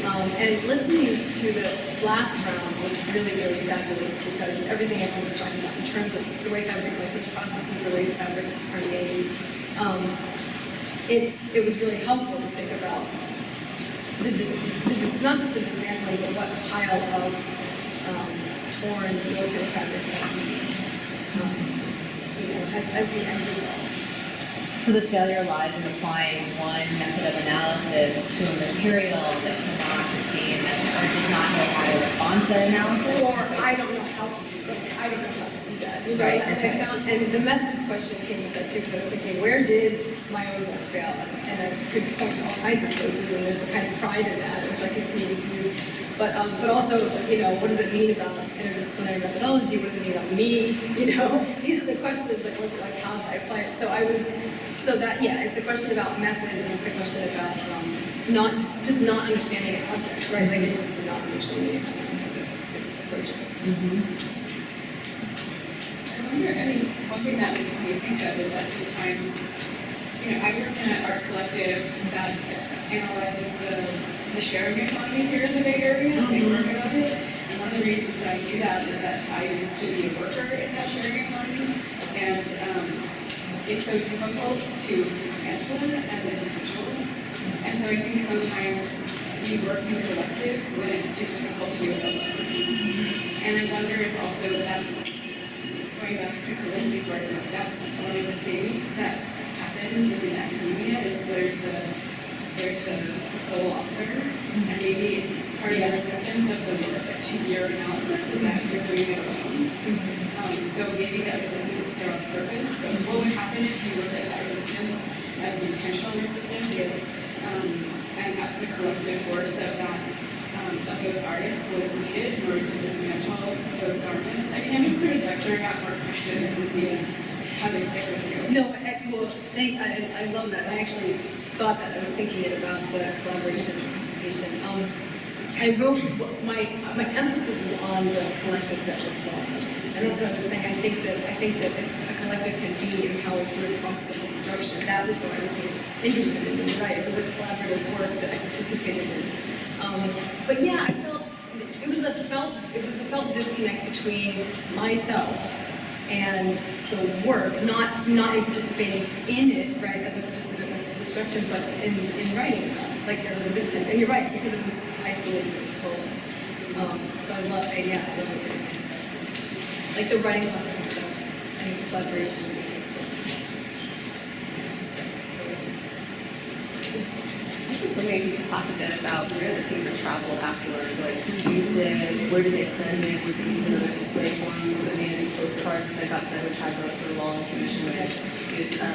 And listening to the last round was really, really fabulous because everything everyone was talking about in terms of the way fabrics like this processes, the ways fabrics are made, it was really helpful to think about not just the dismantling, but what pile of torn military fabric that as the end result. So the failure lies in applying one method of analysis to a material that cannot retain or does not know how to respond to that analysis? Or I don't know how to do that. I don't know how to do that. You know? Right, And okay. I found, and the methods question came with that too, because I was thinking, where did my own work fail? And I could point to all kinds of places, and there's a kind of pride in that, which I can see with you. But also, you know, what does it mean about interdisciplinary methodology? What does it mean about me? You know, these are the questions that look like how I apply it. So that, yeah, it's a question about method, and it's a question about not just not understanding an object, right? Like it just not understanding it to approach it. I wonder, I mean, one thing that makes me think of is that sometimes, you know, I work in an art collective that analyzes the sharing economy here in the Bay Area and makes work about it. And one of the reasons I do that is that I used to be a worker in that sharing economy, and it's so difficult to dismantle it as an individual. And so I think sometimes we work in collectives when it's too difficult to do it alone. And I wonder if also that's, going back to Kalinji's work, that's one of the things that happens within academia is there's the sole author, and maybe part of the resistance of the work to your analysis is that you're doing it alone. So maybe that resistance is there on purpose. So what would happen if you looked at that resistance as an intentional resistance? Yes. And that the collective force of that of those artists was needed in order to dismantle those garments? I mean, I'm just sort of like throwing out more questions and seeing how they stick with you. No, I love that. I actually thought that. I was thinking it about the collaboration presentation. I wrote, my emphasis was on the collectives that were formed. And that's what I was saying. I think that if a collective can be empowered through the process of destruction, that was what I was most interested in. And right, it was a collaborative work that I participated in. But yeah, I felt it was a felt disconnect between myself and the work, not in participating in it, right, as a participant with destruction, but in writing about it. Like there was a disconnect. And you're right, because it was isolated or solo. So I love what you're saying. Like the writing process itself and the collaboration. I was just wondering if you could talk a bit about where the paper traveled afterwards, like who used it, where did they send it, was it used in other display forms, was it made into postcards that got sent, which has a sort of long tradition with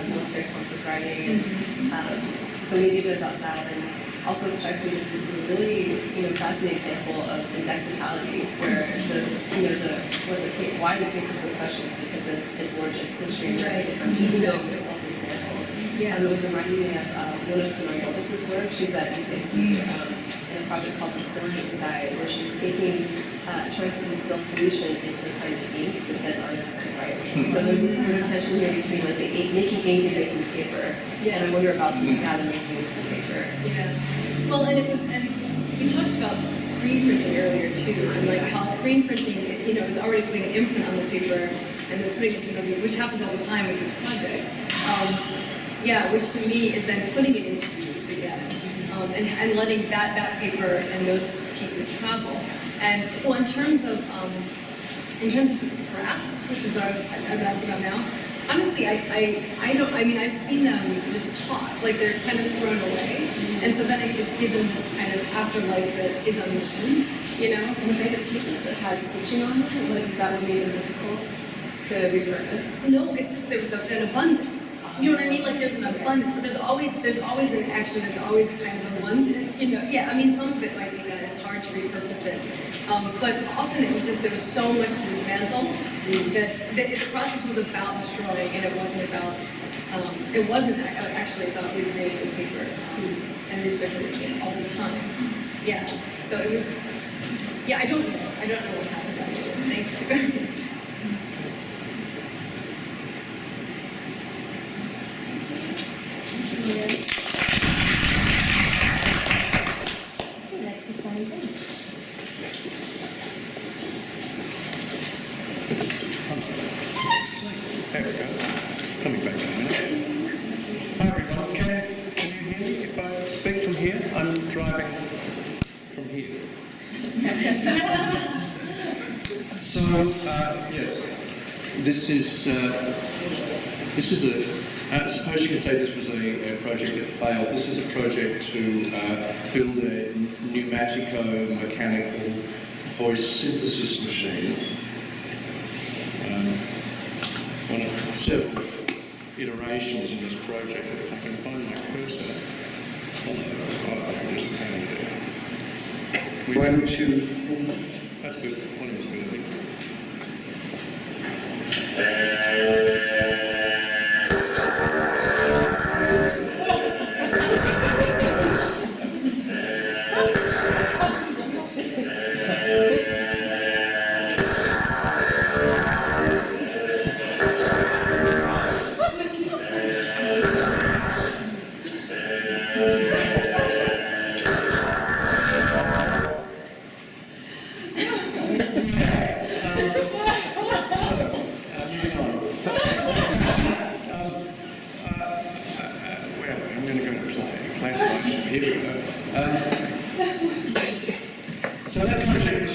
military forms of writing, and so maybe a bit about that. And also it strikes me that this is a really, fascinating example of indexicality, where why the paper is so special is because of its origin, its history, right? Even though it's still dismantled. Yeah. And it was reminding me of one of Vargas' work. She's at UCSD in a project called Distilling the Sky, where she's taking, trying to distill pollution into a kind of ink that then artists could write. So there's this sort of tension here between like the ink, making ink and making paper. Yes. And I wonder about the making of the paper. Yeah. Well, and we talked about screen printing earlier too, and like how screen printing, is already putting an imprint on the paper and then putting it to another, which happens all the time with this project. Which to me is then putting it into use again, and letting that paper and those pieces travel. And well, in terms of the scraps, which is what I'm asking about now. Honestly, I don't. I mean, I've seen them just tossed, like they're kind of thrown away, and so then it's given this kind of afterlife that is unknown, Were they the pieces that had stitching on them? Like, is that what made them difficult to repurpose? No, it's just there was an abundance. You know what I mean? Like there's an abundance. So there's always a kind of abundance. Yeah. I mean, some of it might be that it's hard to repurpose it, but often it was just there was so much to dismantle that the process was about destroying, and it wasn't about. It wasn't actually about recreating the paper and recirculating it all the time. Yeah. So it was. Yeah, I don't know what happened afterwards. Thank you. There we go. Coming back in a minute. Hi everyone, can you hear me if I speak from here? I'm driving from here. So, yes, this is I suppose you could say this was a project that failed. This is a project to build a pneumatico-mechanical voice synthesis machine. One of several iterations in this project. If I can find my cursor. One, two. That's good. One is good, I think. So that project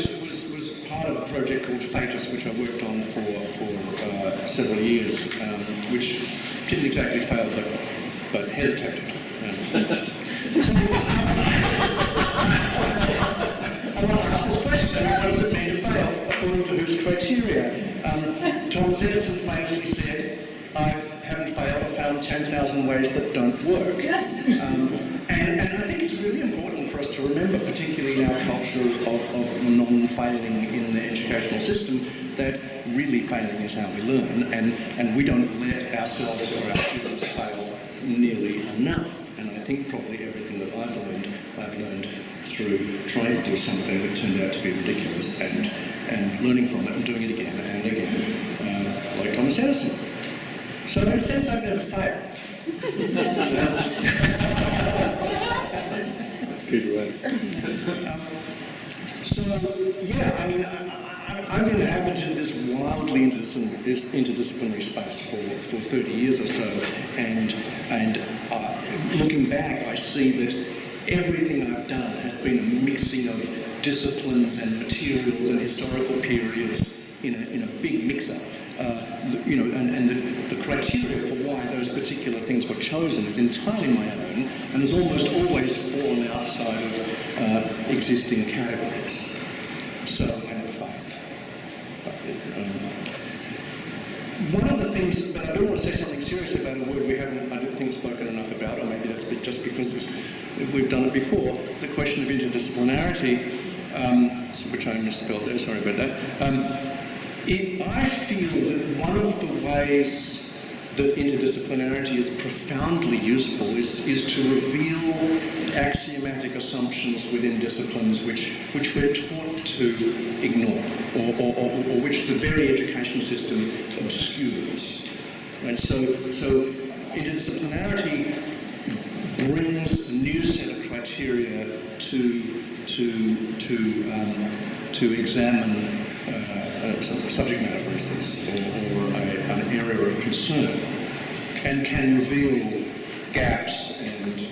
was part of a project called Faini, which I worked on for several years, which didn't exactly fail, but hesitated. I want to ask this question: what does it mean to fail? According to whose criteria? Tom Zedison famously said, "I haven't failed. I've found 10,000 ways that don't work." And I think it's really important for us to remember, particularly in our culture of non-failing in the educational system, that really failing is how we learn, and we don't let ourselves or our students fail nearly enough. And I think probably everything that I've learned through trying to do something that turned out to be ridiculous and learning from it and doing it again and again, like Thomas Edison. So in a sense, I've never failed. Good way. I've inhabited this wildly interdisciplinary space for 30 years or so, and looking back, I see that everything I've done has been a mixing of disciplines and materials and historical periods in a big mix-up. And the criteria for why those particular things were chosen is entirely my own, and has almost always fallen outside of existing categories. So I never failed. One of the things, but I do want to say something serious about a word we haven't, I don't think, spoken enough about, or maybe that's just because we've done it before, the question of interdisciplinarity, which I misspelled there, sorry about that. I feel that one of the ways that interdisciplinarity is profoundly useful is to reveal axiomatic assumptions within disciplines which we're taught to ignore, or which the very education system obscures. And so interdisciplinarity brings a new set of criteria to examine some subject matter, for instance, or an area of concern, and can reveal gaps and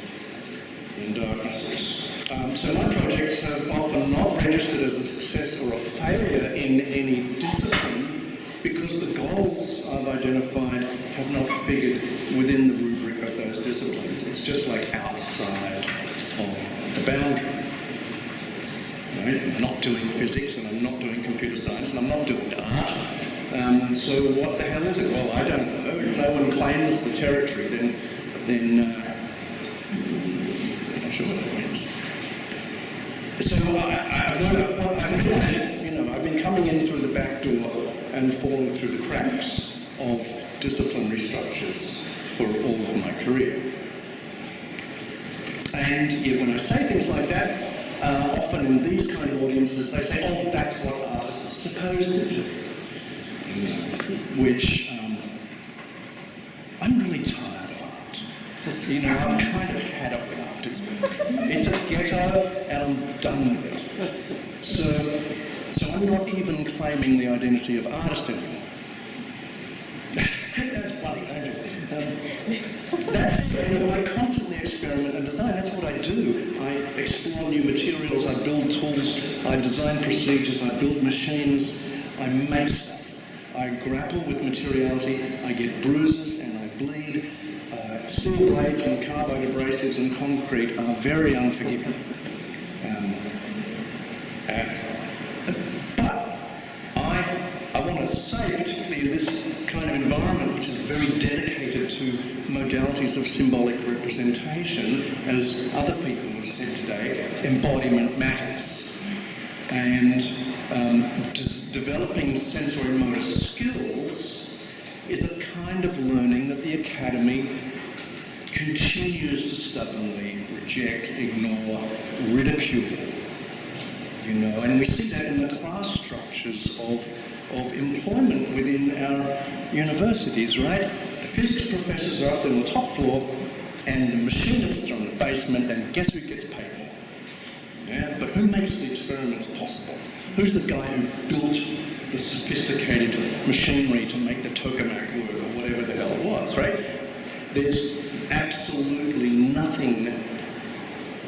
darknesses. So my projects have often not registered as a success or a failure in any discipline because the goals I've identified have not figured within the rubric of those disciplines. It's just like outside of the boundary. Right? I'm not doing physics, and I'm not doing computer science, and I'm not doing art. So what the hell is it? Well, I don't know. If no one claims the territory, then I'm not sure what that means. So I've been coming in through the back door and falling through the cracks of disciplinary structures for all of my career. And yet when I say things like that, often in these kind of audiences, they say, oh, that's what artists are supposed to do. Which, I'm really tired of art. I've kind of had it with art. It's a ghetto, and I'm done with it. So I'm not even claiming the identity of artist anymore. That's funny, don't it? That's it. I constantly experiment and design. That's what I do. I explore new materials, I build tools, I design procedures, I build machines, I make stuff. I grapple with materiality, I get bruises and I bleed. Steel blades and carbide abrasives and concrete are very unforgiving. But I want to say, particularly in this kind of environment, which is very dedicated to modalities of symbolic representation, as other people have said today, embodiment matters. And developing sensory motor skills is a kind of learning that the Academy continues to stubbornly reject, ignore, ridicule. And we see that in the class structures of employment within our universities, right? The physics professors are up on the top floor and the machinists are in the basement, and guess who gets paid more? Yeah? But who makes the experiments possible? Who's the guy who built the sophisticated machinery to make the tokamak work, or whatever the hell it was, right? There's absolutely nothing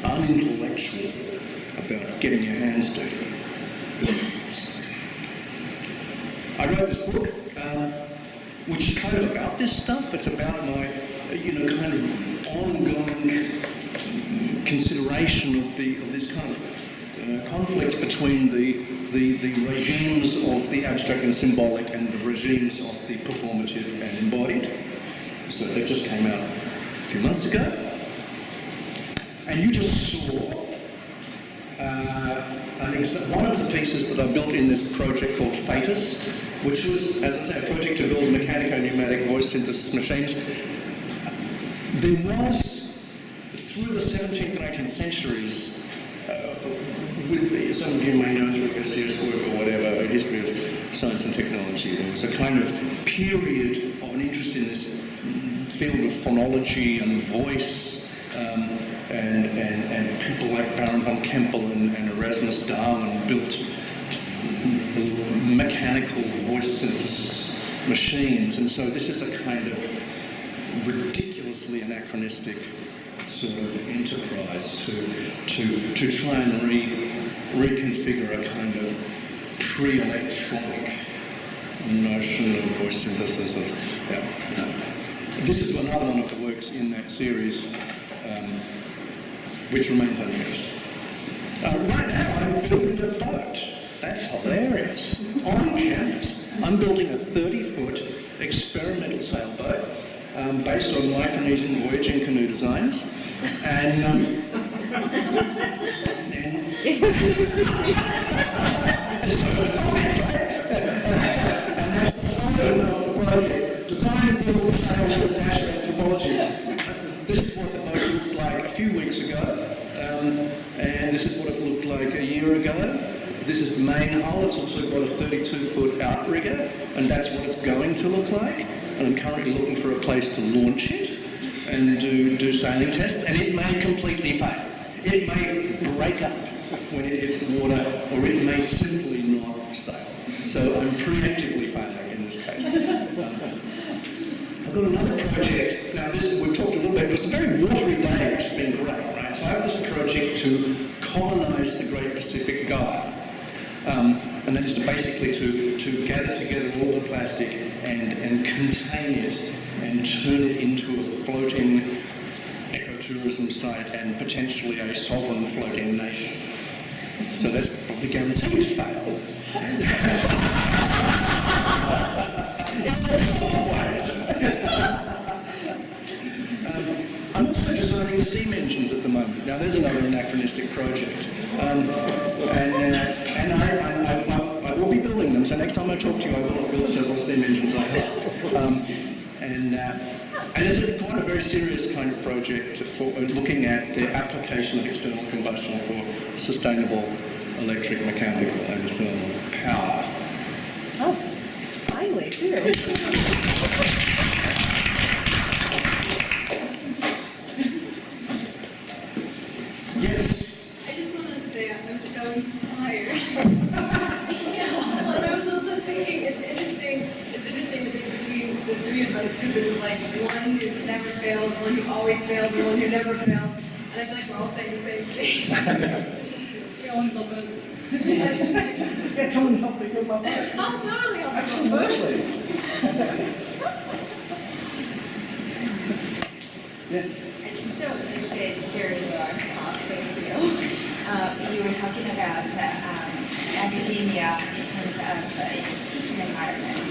unintellectual about getting your hands dirty. I wrote this book, which is kind of about this stuff. It's about my, kind of ongoing consideration of this kind of conflict between the regimes of the abstract and symbolic and the regimes of the performative and embodied. So that just came out a few months ago. And you just saw one of the pieces that I built in this project called Fatus, which was, as I say, a project to build mechanico-pneumatic voice synthesis machines. There was, through the 17th and 18th centuries, some of you may know through STS work or whatever, a history of science and technology, there was a kind of period of an interest in this field of phonology and voice, and people like Baron von Kempel and Erasmus Darwin built the mechanical voice synthesis machines, and so this is a kind of ridiculously anachronistic sort of enterprise to try and reconfigure a kind of pre-electronic notion of voice synthesis. This is another one of the works in that series, which remains unfinished. Right now, I'm building a boat. That's hilarious. On campus, I'm building a 30-foot experimental sailboat based on Micronesian voyaging canoe designs. And that's the slogan of the project. Design, build, sail, and dash anthropology. This is what the boat looked like a few weeks ago, and this is what it looked like a year ago. This is the main hull. It's also got a 32-foot outrigger, and that's what it's going to look like. And I'm currently looking for a place to launch it. and do sailing tests, and it may completely fail. It may break up when it hits the water, or it may simply not sail. So I'm preemptively failing in this case. I've got another project. Now we've talked a little bit, it's a very watery day, which has been great, right? So I have this project to colonise the Great Pacific Gyre. And that is basically to gather together all the plastic and contain it and turn it into a floating ecotourism site and potentially a sovereign floating nation. So that's probably guaranteed to fail. In all sorts of ways. I'm also designing steam engines at the moment. Now there's another anachronistic project. And I will be building them, so next time I talk to you I will build several steam engines like that. And it's quite a very serious kind of project for looking at the application of external combustion for sustainable electric, mechanical and thermal power. Oh, finally, too. Yes? I just want to say I'm so inspired. And I was also thinking it's interesting to think between the three of us because it was like one who never fails, one who always fails, and one who never fails. And I feel like we're all saying the same thing. We all want to build boats. Yeah, come and help me build my boat. I'll totally help. Absolutely. Yeah. I just so appreciate hearing your talk. Thank you. You were talking about academia in terms of its teaching environment,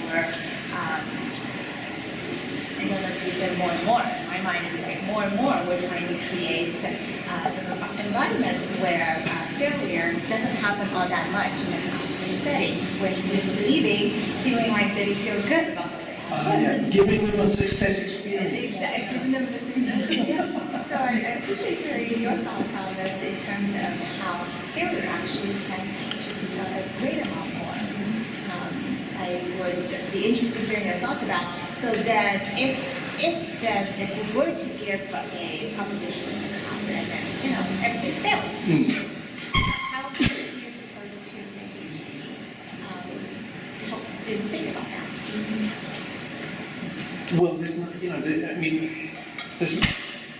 where I don't know if you said more and more. In my mind, it's like more and more we're trying to create an environment where failure doesn't happen all that much in a classroom setting, where students are leaving feeling like they feel good about what they have. Giving them a success experience. Exactly, giving them the success. Yes. So I appreciate hearing your thoughts on this in terms of how failure actually can teach us a great amount more. I would be interested in hearing your thoughts about so that if we were to give a proposition in the class and then everything failed, how do you propose to help students think about that? Well, there's not,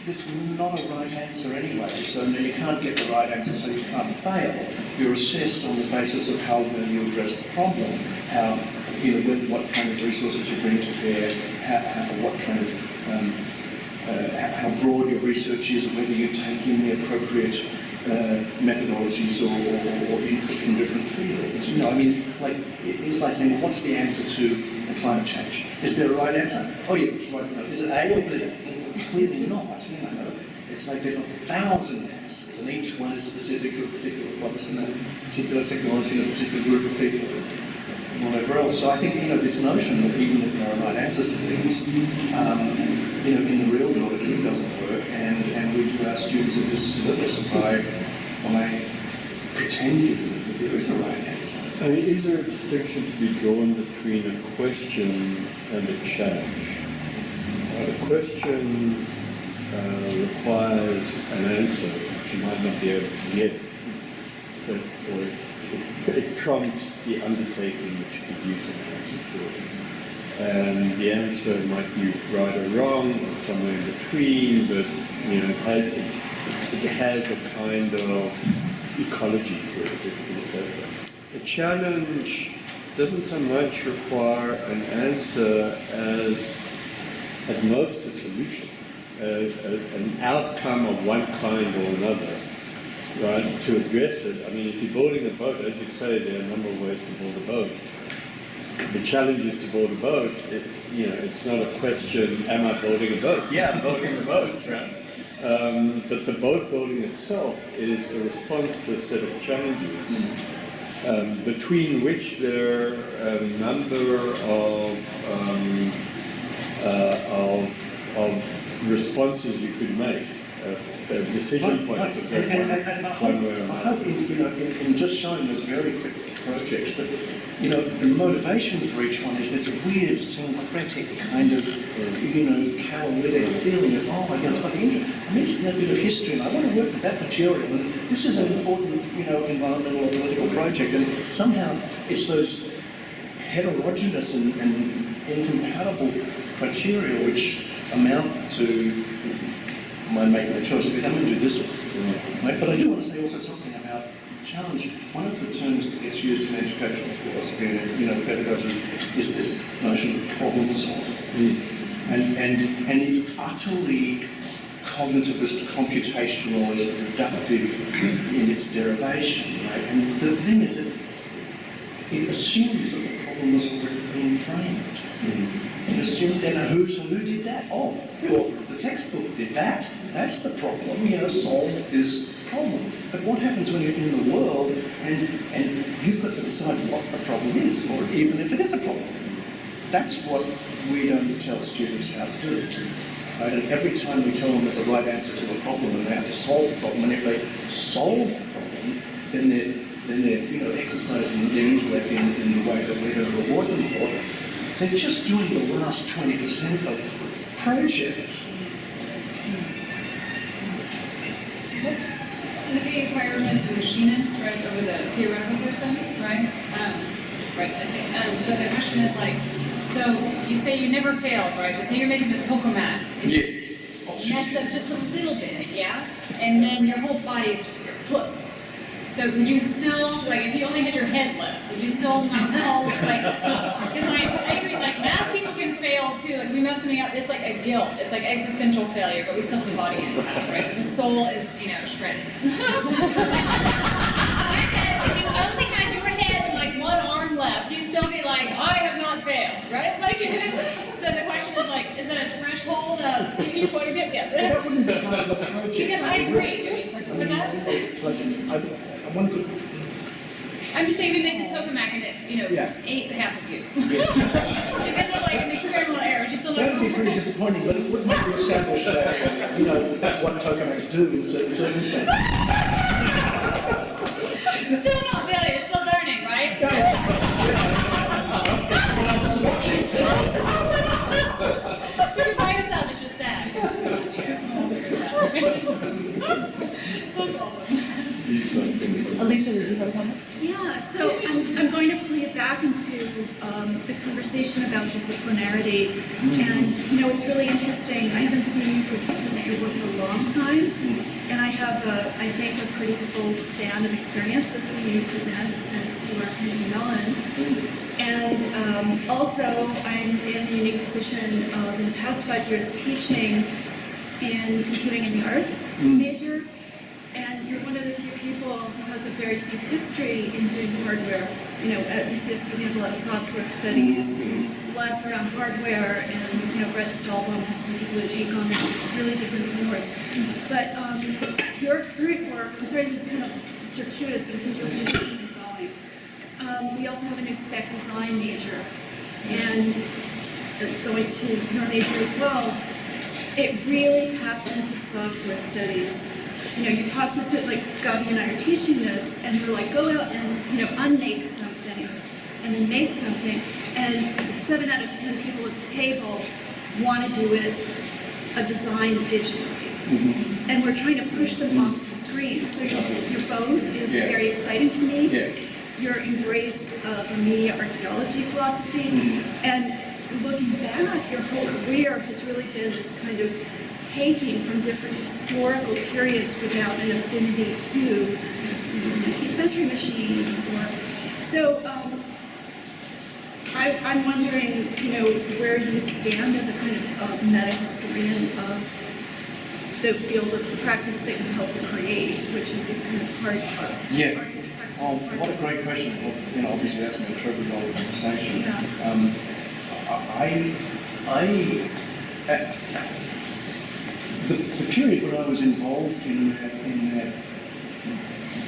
there's not a right answer anyway, so you can't get the right answer, so you can't fail. You're assessed on the basis of how well you address the problem, how, with what kind of resources you bring to bear, what kind of, how broad your research is, whether you take in the appropriate methodologies or input from different fields. It's like saying, what's the answer to climate change? Is there a right answer? Oh yeah, right. No. Is it A or B? Clearly not. It's like there's 1,000 answers, and each one is specific to a particular place and a particular technology and a particular group of people, and whatever else. So I think this notion that even if there are right answers to things, in the real world it doesn't work, and we do our students a disservice by pretending that there is a right answer. I mean, is there a distinction to be drawn between a question and a challenge? A question requires an answer which you might not be able to get, or it trumps the undertaking which could use an answer to it. And the answer might be right or wrong, or somewhere in between, but it has a kind of ecology to it. A challenge doesn't so much require an answer as, at most, a solution, an outcome of one kind or another, right? To address it. I mean, if you're building a boat, as you say, there are a number of ways to build a boat. The challenge is to build a boat. It's not a question, am I building a boat? Yeah, I'm building a boat, right? But the boat building itself is a response to a set of challenges. Between which there are a number of responses you could make. a decision point to go And I one way or hope another. in just showing those very quick projects, but the motivation for each one is this weird syncretic kind of, catalytic feeling of, oh, it's got a bit of history, and I want to work with that material, and this is an important, environmental or political project, and somehow it's those heterogeneous and incompatible criteria which amount to my making a choice. I'm going to do this one. Right? But I do want to say also something about challenge. One of the terms that gets used in educational philosophy and pedagogy is this notion of problem solving. And it's utterly cognitivist, computationalist, reductive in its derivation. Right? And the thing is that it assumes that the problem has already been framed. And assume then who did that? Oh, the author of the textbook did that. That's the problem. Solve this problem. But what happens when you're in the world and you've got to decide what the problem is, or even if it is a problem? That's what we don't tell students how to do. Right? And every time we tell them there's a right answer to a problem and they have to solve the problem, and if they solve the problem, then they're exercising their intellect in the way that we're going to reward them for. They're just doing the last 20% of the project. The requirement is the machinist, right, over the theoretical person, right? Right, I think. But the question is so you say you never failed, right? But say you're making the tokamak. And you mess up just a little bit, yeah? And then your whole body is just kaput. So would you still, if you only had your head left, would you still not know, because I agree, math people can fail too, we mess something up, it's like a guilt, it's like existential failure, but we still have the body intact, right? But the soul is, shredded. If you only had your head and one arm left, you'd still be I have not failed, right? So the question is that a threshold of, you pointing it? Yes. Well, that wouldn't be part of the project. Because I agree. Was that? One could. I'm just saying we made the tokamak and it, ate half of you. Because of an experimental error, you still don't That would be pretty disappointing, but it would make you establish that, that's what tokamaks do in certain circumstances. Still not failure, still learning, right? Everyone else is watching. You're by yourself, it's just sad. Because it's not you. That's awesome. Elisa, did you have a comment? Yeah, so I'm going to play it back into the conversation about disciplinarity. And, it's really interesting. I haven't seen you present your work in a long time. And I have, I think, a pretty full span of experience with seeing you present since you were at Mellon. And also, I'm in the unique position of, in the past 5 years, teaching in computing and the arts major. And you're one of the few people who has a very deep history in doing hardware. At UCSD we have a lot of software studies, less around hardware, and Brett Stahlbaum has a particular take on that. It's really different from yours. But your current work, I'm sorry this is kind of circuitous, but I think you'll keep going. We also have a new spec design major, and going to your major as well. It really taps into software studies. You talk to certain, Gabi and I are teaching this, and we're go out and, unmake something, and then make something, and 7 out of 10 people at the table want to do it, a design digitally. And we're trying to push them off the screen. So your boat is very exciting to me. Your embrace of a media archaeology philosophy, and looking back, your whole career has really been this kind of taking from different historical periods without an affinity to the 19th century machine. I'm wondering, where you stand as a kind of meta historian of the field of practice that you help to create, which is this kind of artistic practice. Oh, what a great question. Well, obviously that's an incredibly long conversation. The period when I was involved in that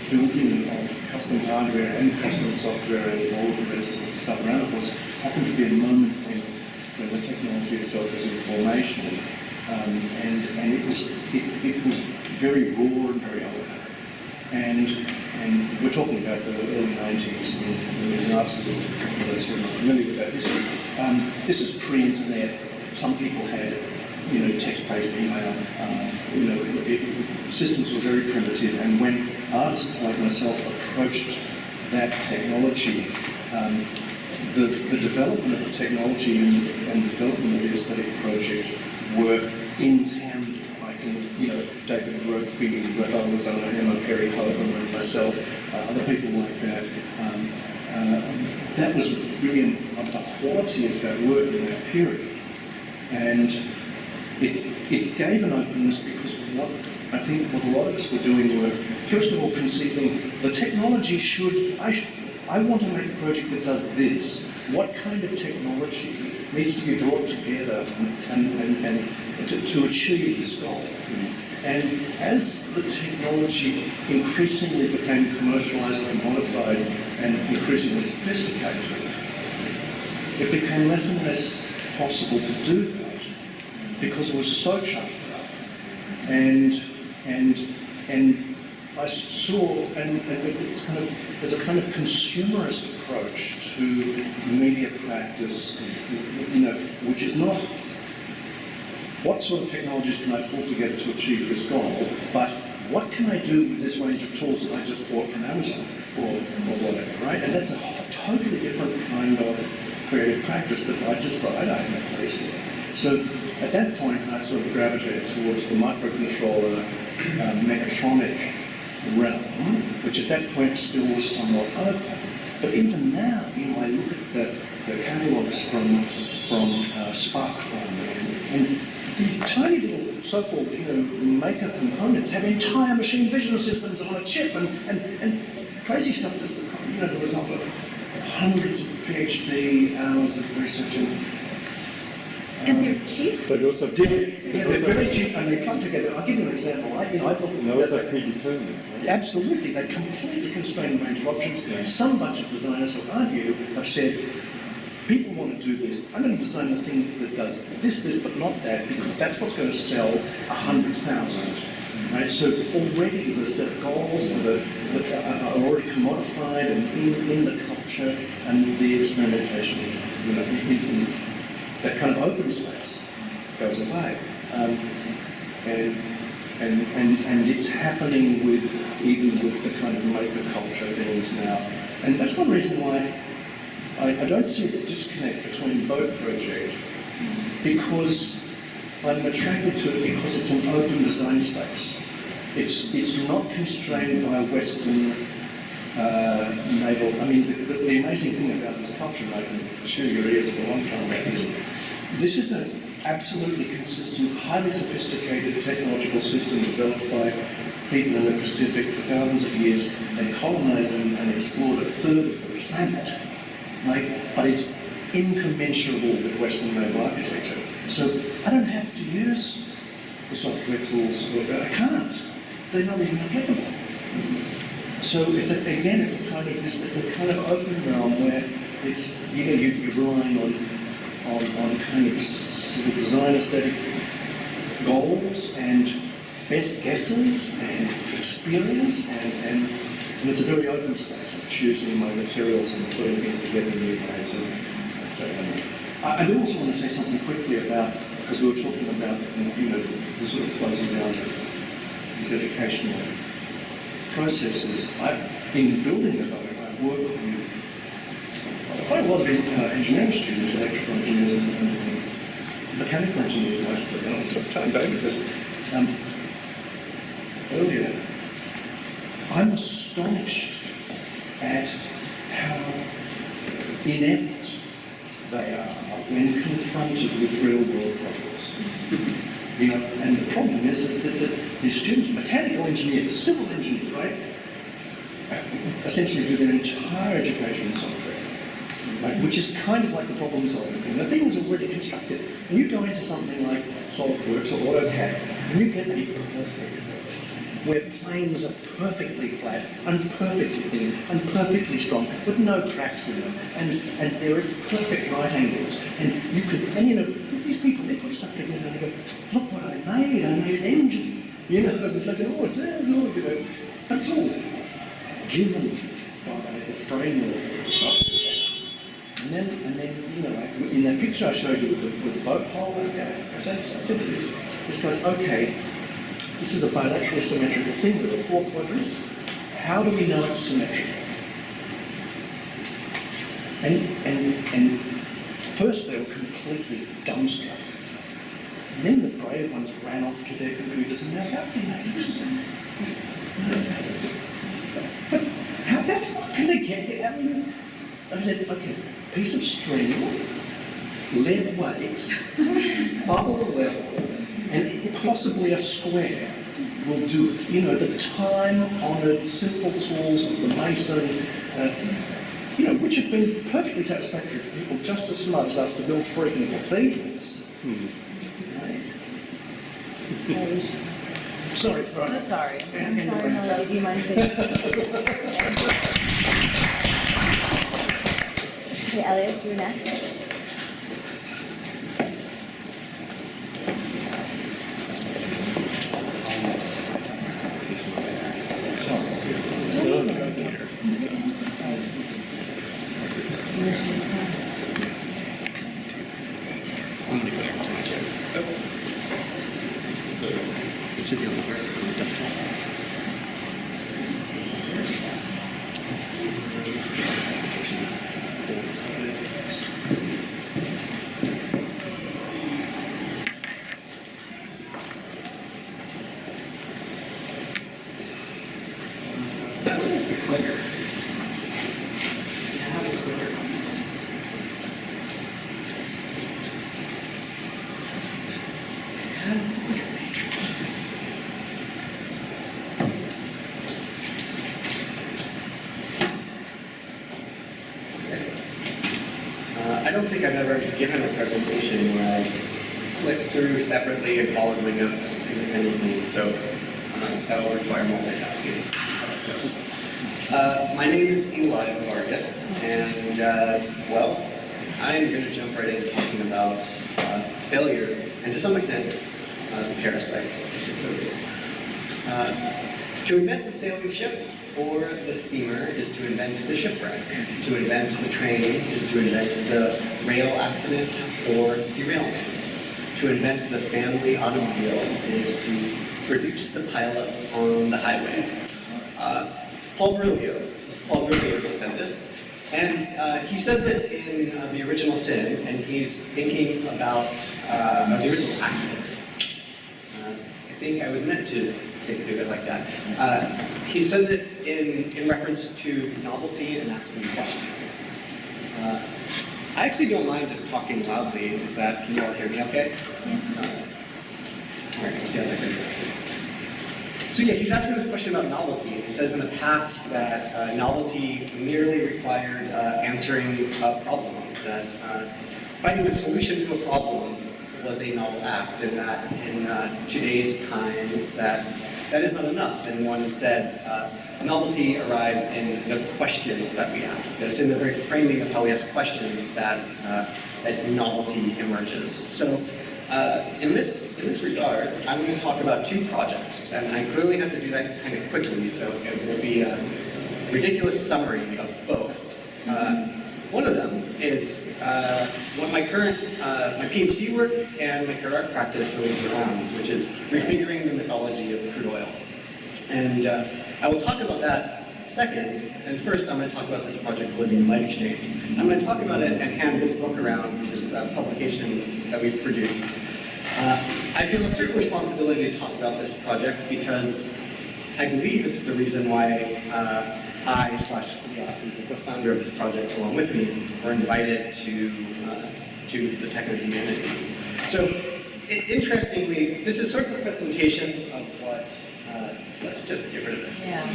building of custom hardware and custom software and all of the rest of the stuff around it happened to be a moment when the technology itself was in formation. and it was very raw and very old. And we're talking about the early 90s in the arts world, for those who are not familiar with that history. This is pre-internet. Some people had, text-based email. Systems were very primitive, and when artists like myself approached that technology, the development of the technology and the development of the aesthetic project were in tandem. David Rugby, Raphael Lozano, Emma Perry Hogan, and myself, other people like that. That was really the quality of that work in that period. And it gave an openness because what a lot of us were doing were, first of all, conceiving the technology I want to make a project that does this. What kind of technology needs to be brought together and to achieve this goal? And as the technology increasingly became commercialized and modified and increasingly sophisticated, it became less and less possible to do that because it was so chopped up. And I saw, and there's a kind of consumerist approach to media practice, which is not what sort of technologies can I pull together to achieve this goal, but what can I do with this range of tools that I just bought from Amazon or whatever, right? And that's a totally different kind of creative practice that I just thought I don't have a place here. So at that point, I sort of gravitated towards the microcontroller, mechatronic realm, which at that point still was somewhat open. But even now, I look at the catalogs from SparkFun and these tiny little so-called maker components have entire machine vision systems on a chip and crazy stuff that's the result of hundreds of PhD hours of research. And they're cheap? But also, they're very cheap and they come together. I'll give you an example. I they're also predetermined. Absolutely, they completely constrain the range of options. Some bunch of designers will argue, have said, people want to do this. I'm going to design the thing that does this, but not that, because that's what's going to sell 100,000. Right? So already the set of goals that are already commodified and in the culture and the experimentation, in that kind of open space goes away. And it's happening even with the kind of maker culture things now. And that's one reason why I don't see the disconnect between both projects, because I'm attracted to it because it's an open design space. It's not constrained by Western naval. I mean, the amazing thing about this culture, and I can chew your ears for a long time about this, this is an absolutely consistent, highly sophisticated technological system developed by people in the Pacific for thousands of years. They colonized and explored a third of the planet. But it's incommensurable with Western naval architecture. So I don't have to use the software tools. I can't. They're not even applicable. So it's a kind of open realm where it's you're relying on kind of sort of design aesthetic goals and best guesses and experience and it's a very open space of choosing my materials and putting things together in new ways. I do also want to say something quickly about, because we were talking about the sort of closing down of these educational processes. In building the boat, I work with quite a lot of engineering students, electrical engineers and mechanical engineers mostly. And I took time over this earlier. I'm astonished at how inept they are when confronted with real-world problems. And the problem is that the students, mechanical engineers, civil engineers, right, essentially do their entire education in software, right, which is kind of like the problem-solving thing. The thing is already constructed, and you go into something like SolidWorks or AutoCAD, and you get a perfect world. where planes are perfectly flat and perfectly thin and perfectly strong with no cracks in them, and they're at perfect right angles. And you could, and you know, these people, they put stuff together and they go, look what I made an engine. You know, it's like, oh, it's all, you know, but it's all given by the framework of the software. And then, you know, in that picture I showed you with the boat hole, I said to this guy's, okay, this is a bilaterally symmetrical thing with the 4 quadrants. How do we know it's symmetrical? And first they were completely dumbstruck. And then the brave ones ran off to their computers and now how can they do this? But how, that's not going to get it. I mean, I said, okay, piece of string, lead weight, bubble level, and possibly a square will do it. You know, the time-honoured simple tools of the mason, you know, which have been perfectly satisfactory for people just as smart as us to build freaking cathedrals. Right? Sorry, right. So sorry. I'm sorry, Melody. Do you mind sitting? Okay, Elias, you're next. Should be on the right. Where's the clicker? I have a clicker. I don't think I've ever given a presentation where I click through separately and followed my notes independently, so that will require multitasking. My name is Elia Vargas, and well, I'm going to jump right into talking about failure, and to some extent, the parasite, I suppose. To invent the sailing ship or the steamer is to invent the shipwreck. To invent the train is to invent the rail accident or derailment. To invent the family automobile is to produce the pilot on the highway. Paul Virilio who said this, and he says it in The Original Sin, and he's thinking about the original accident. I think I was meant to think through it like that. He says it in reference to novelty and asking questions. I actually don't mind just talking loudly. Can you all hear me okay? Yeah. All right, we'll see how that goes. So yeah, he's asking this question about novelty. He says in the past that novelty merely required answering a problem, that finding a solution to a problem was a novel act, and that in today's times that is not enough. And one said novelty arrives in the questions that we ask. It's in the very framing of how we ask questions that novelty emerges. So in this regard, I'm going to talk about 2 projects, and I clearly have to do that kind of quickly, so it will be a ridiculous summary of both. One of them is what my PhD work and my current art practice really surrounds, which is refiguring the mythology of crude oil. And I will talk about that second, and first I'm going to talk about this project, Living Light Exchange. I'm going to talk about it and hand this book around, which is a publication that we've produced. I feel a certain responsibility to talk about this project because I believe it's the reason why who's the co-founder of this project along with me, were invited to the Techno-Humanities. So, interestingly, this is sort of a presentation of what, let's just get rid of this. Yeah,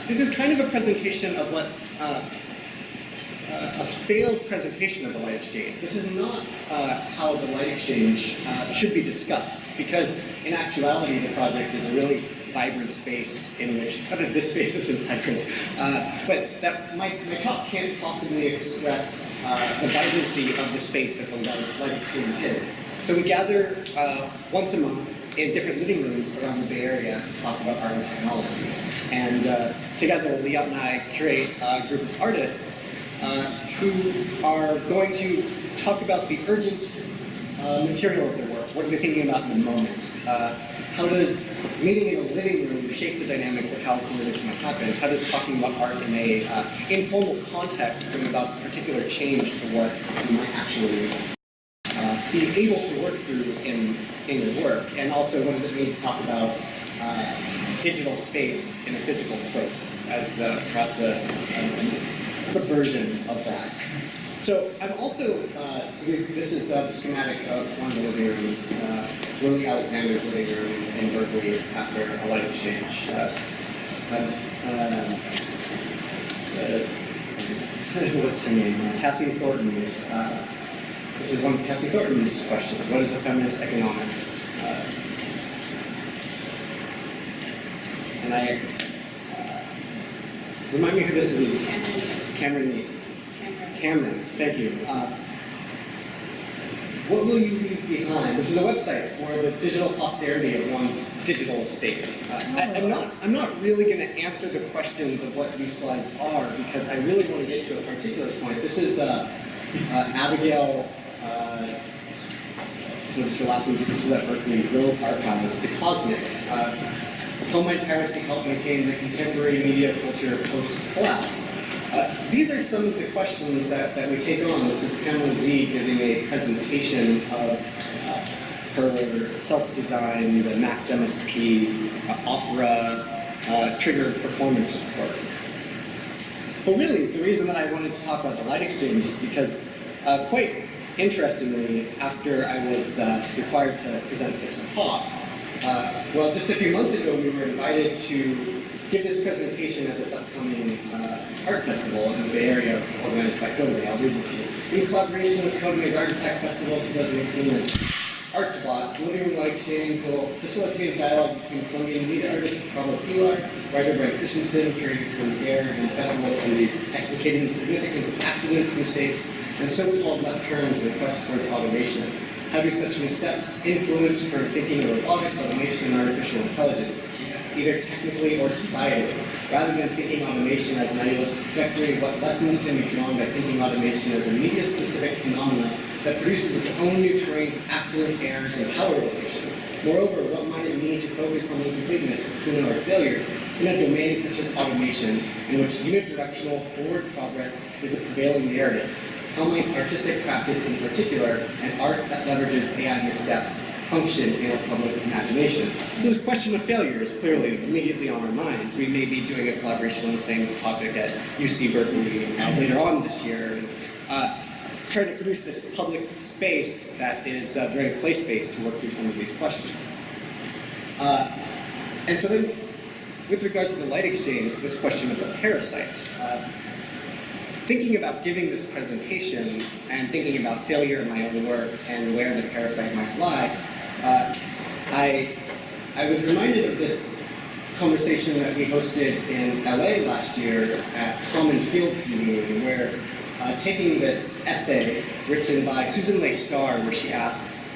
This is kind of a presentation of what a failed presentation of the light exchange. This is not how the light exchange should be discussed, because in actuality the project is a really vibrant space in which, not that this space isn't vibrant, but that my talk can't possibly express the vibrancy of the space that the light exchange is. So we gather once a month in different living rooms around the Bay Area to talk about art and technology. And together, Elia and I curate a group of artists who are going to talk about the urgent material of their work. What are they thinking about in the moment? How does meeting in a living room shape the dynamics of how coordination might happen? How does talking about art in a informal context bring about particular change to what you might actually be able to work through in your work? And also, what does it mean to talk about digital space in a physical place as perhaps a subversion of that? So I'm also, so this is the schematic of one of the living rooms, Willie Alexander's living room in Berkeley after a light exchange. What's her name? Cassie Thornton's. This is one of Cassie Thornton's questions. What is a feminist economics? And I, remind me who this is. Cameron. Cameron, thank you. What will you leave behind? This is a website for the digital posterity of one's digital estate. I'm not really going to answer the questions of what these slides are, because I really want to get to a particular point. This is Abigail, what is her last name? This is at Berkeley Grove Archives, DeCosmic. How might piracy help maintain the contemporary media culture post-collapse? These are some of the questions that we take on. This is Pamela Z giving a presentation of her self-designed Max MSP opera triggered performance work. But really, the reason that I wanted to talk about the light exchange is because, quite interestingly, after I was required to present this talk, well, just a few months ago, we were invited to give this presentation at this upcoming art festival in the Bay Area organized by Kodame. I'll read this to you. In collaboration with Kodame's Art Tech Festival 2018 and ArtBlot, the Living Room Light Exchange will facilitate a dialogue between Colombian media artist Pablo Pilar, writer Brent Christensen, curator Tony Gare, and festival attendees explicating the significance of accidents, mistakes, and so-called left turns in the quest towards automation. How do such missteps influence current thinking of robotics, automation, and artificial intelligence, either technically or societally? Rather than thinking automation as an idealistic trajectory, what lessons can be drawn by thinking automation as a media-specific phenomenon that produces its own new terrain for accidents, errors, and power relations? Moreover, what might it mean to focus on the incompleteness of or failures in a domain such as automation, in which unidirectional forward progress is the prevailing narrative? How might artistic practice in particular, and art that leverages AI missteps, function in a public imagination? So this question of failure is clearly immediately on our minds. We may be doing a collaboration on the same topic at UC Berkeley later on this year, and trying to produce this public space that is very place-based to work through some of these questions. And so then, with regards to the light exchange, this question of the parasite, thinking about giving this presentation and thinking about failure in my own work and where the parasite might lie, I was reminded of this conversation that we hosted in LA last year at Common Field Community, where taking this essay written by Susan Leigh Starr, where she asks,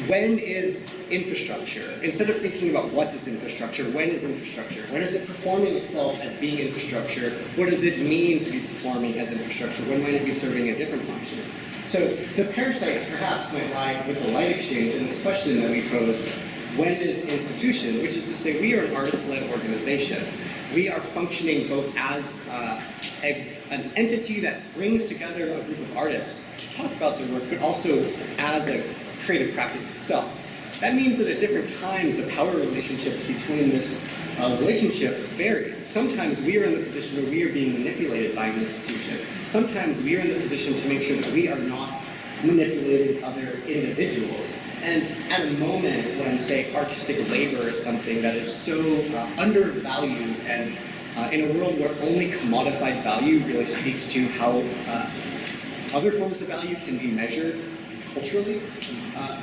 when is infrastructure? Instead of thinking about what is infrastructure, when is infrastructure? When is it performing itself as being infrastructure? What does it mean to be performing as infrastructure? When might it be serving a different function? So the parasite perhaps might lie with the light exchange in this question that we posed, when is institution? Which is to say, we are an artist-led organization. We are functioning both as an entity that brings together a group of artists to talk about their work, but also as a creative practice itself. That means that at different times, the power relationships between this relationship vary. Sometimes we are in the position where we are being manipulated by an institution. Sometimes we are in the position to make sure that we are not manipulating other individuals. And at a moment when, say, artistic labor is something that is so undervalued and in a world where only commodified value really speaks to how other forms of value can be measured culturally,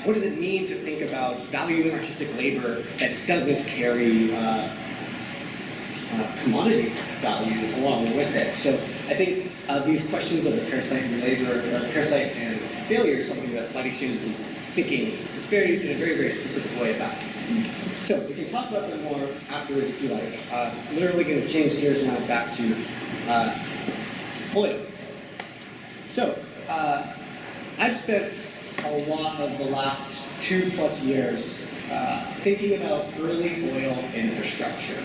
what does it mean to think about valuing artistic labor that doesn't carry commodity value along with it? So I think these questions of the parasite and labor, parasite and failure, is something that Light Exchange is thinking in a very, very specific way about. So we can talk about them more afterwards if you like. Literally going to change gears now back to oil. So I've spent a lot of the last 2+ years thinking about early oil infrastructure.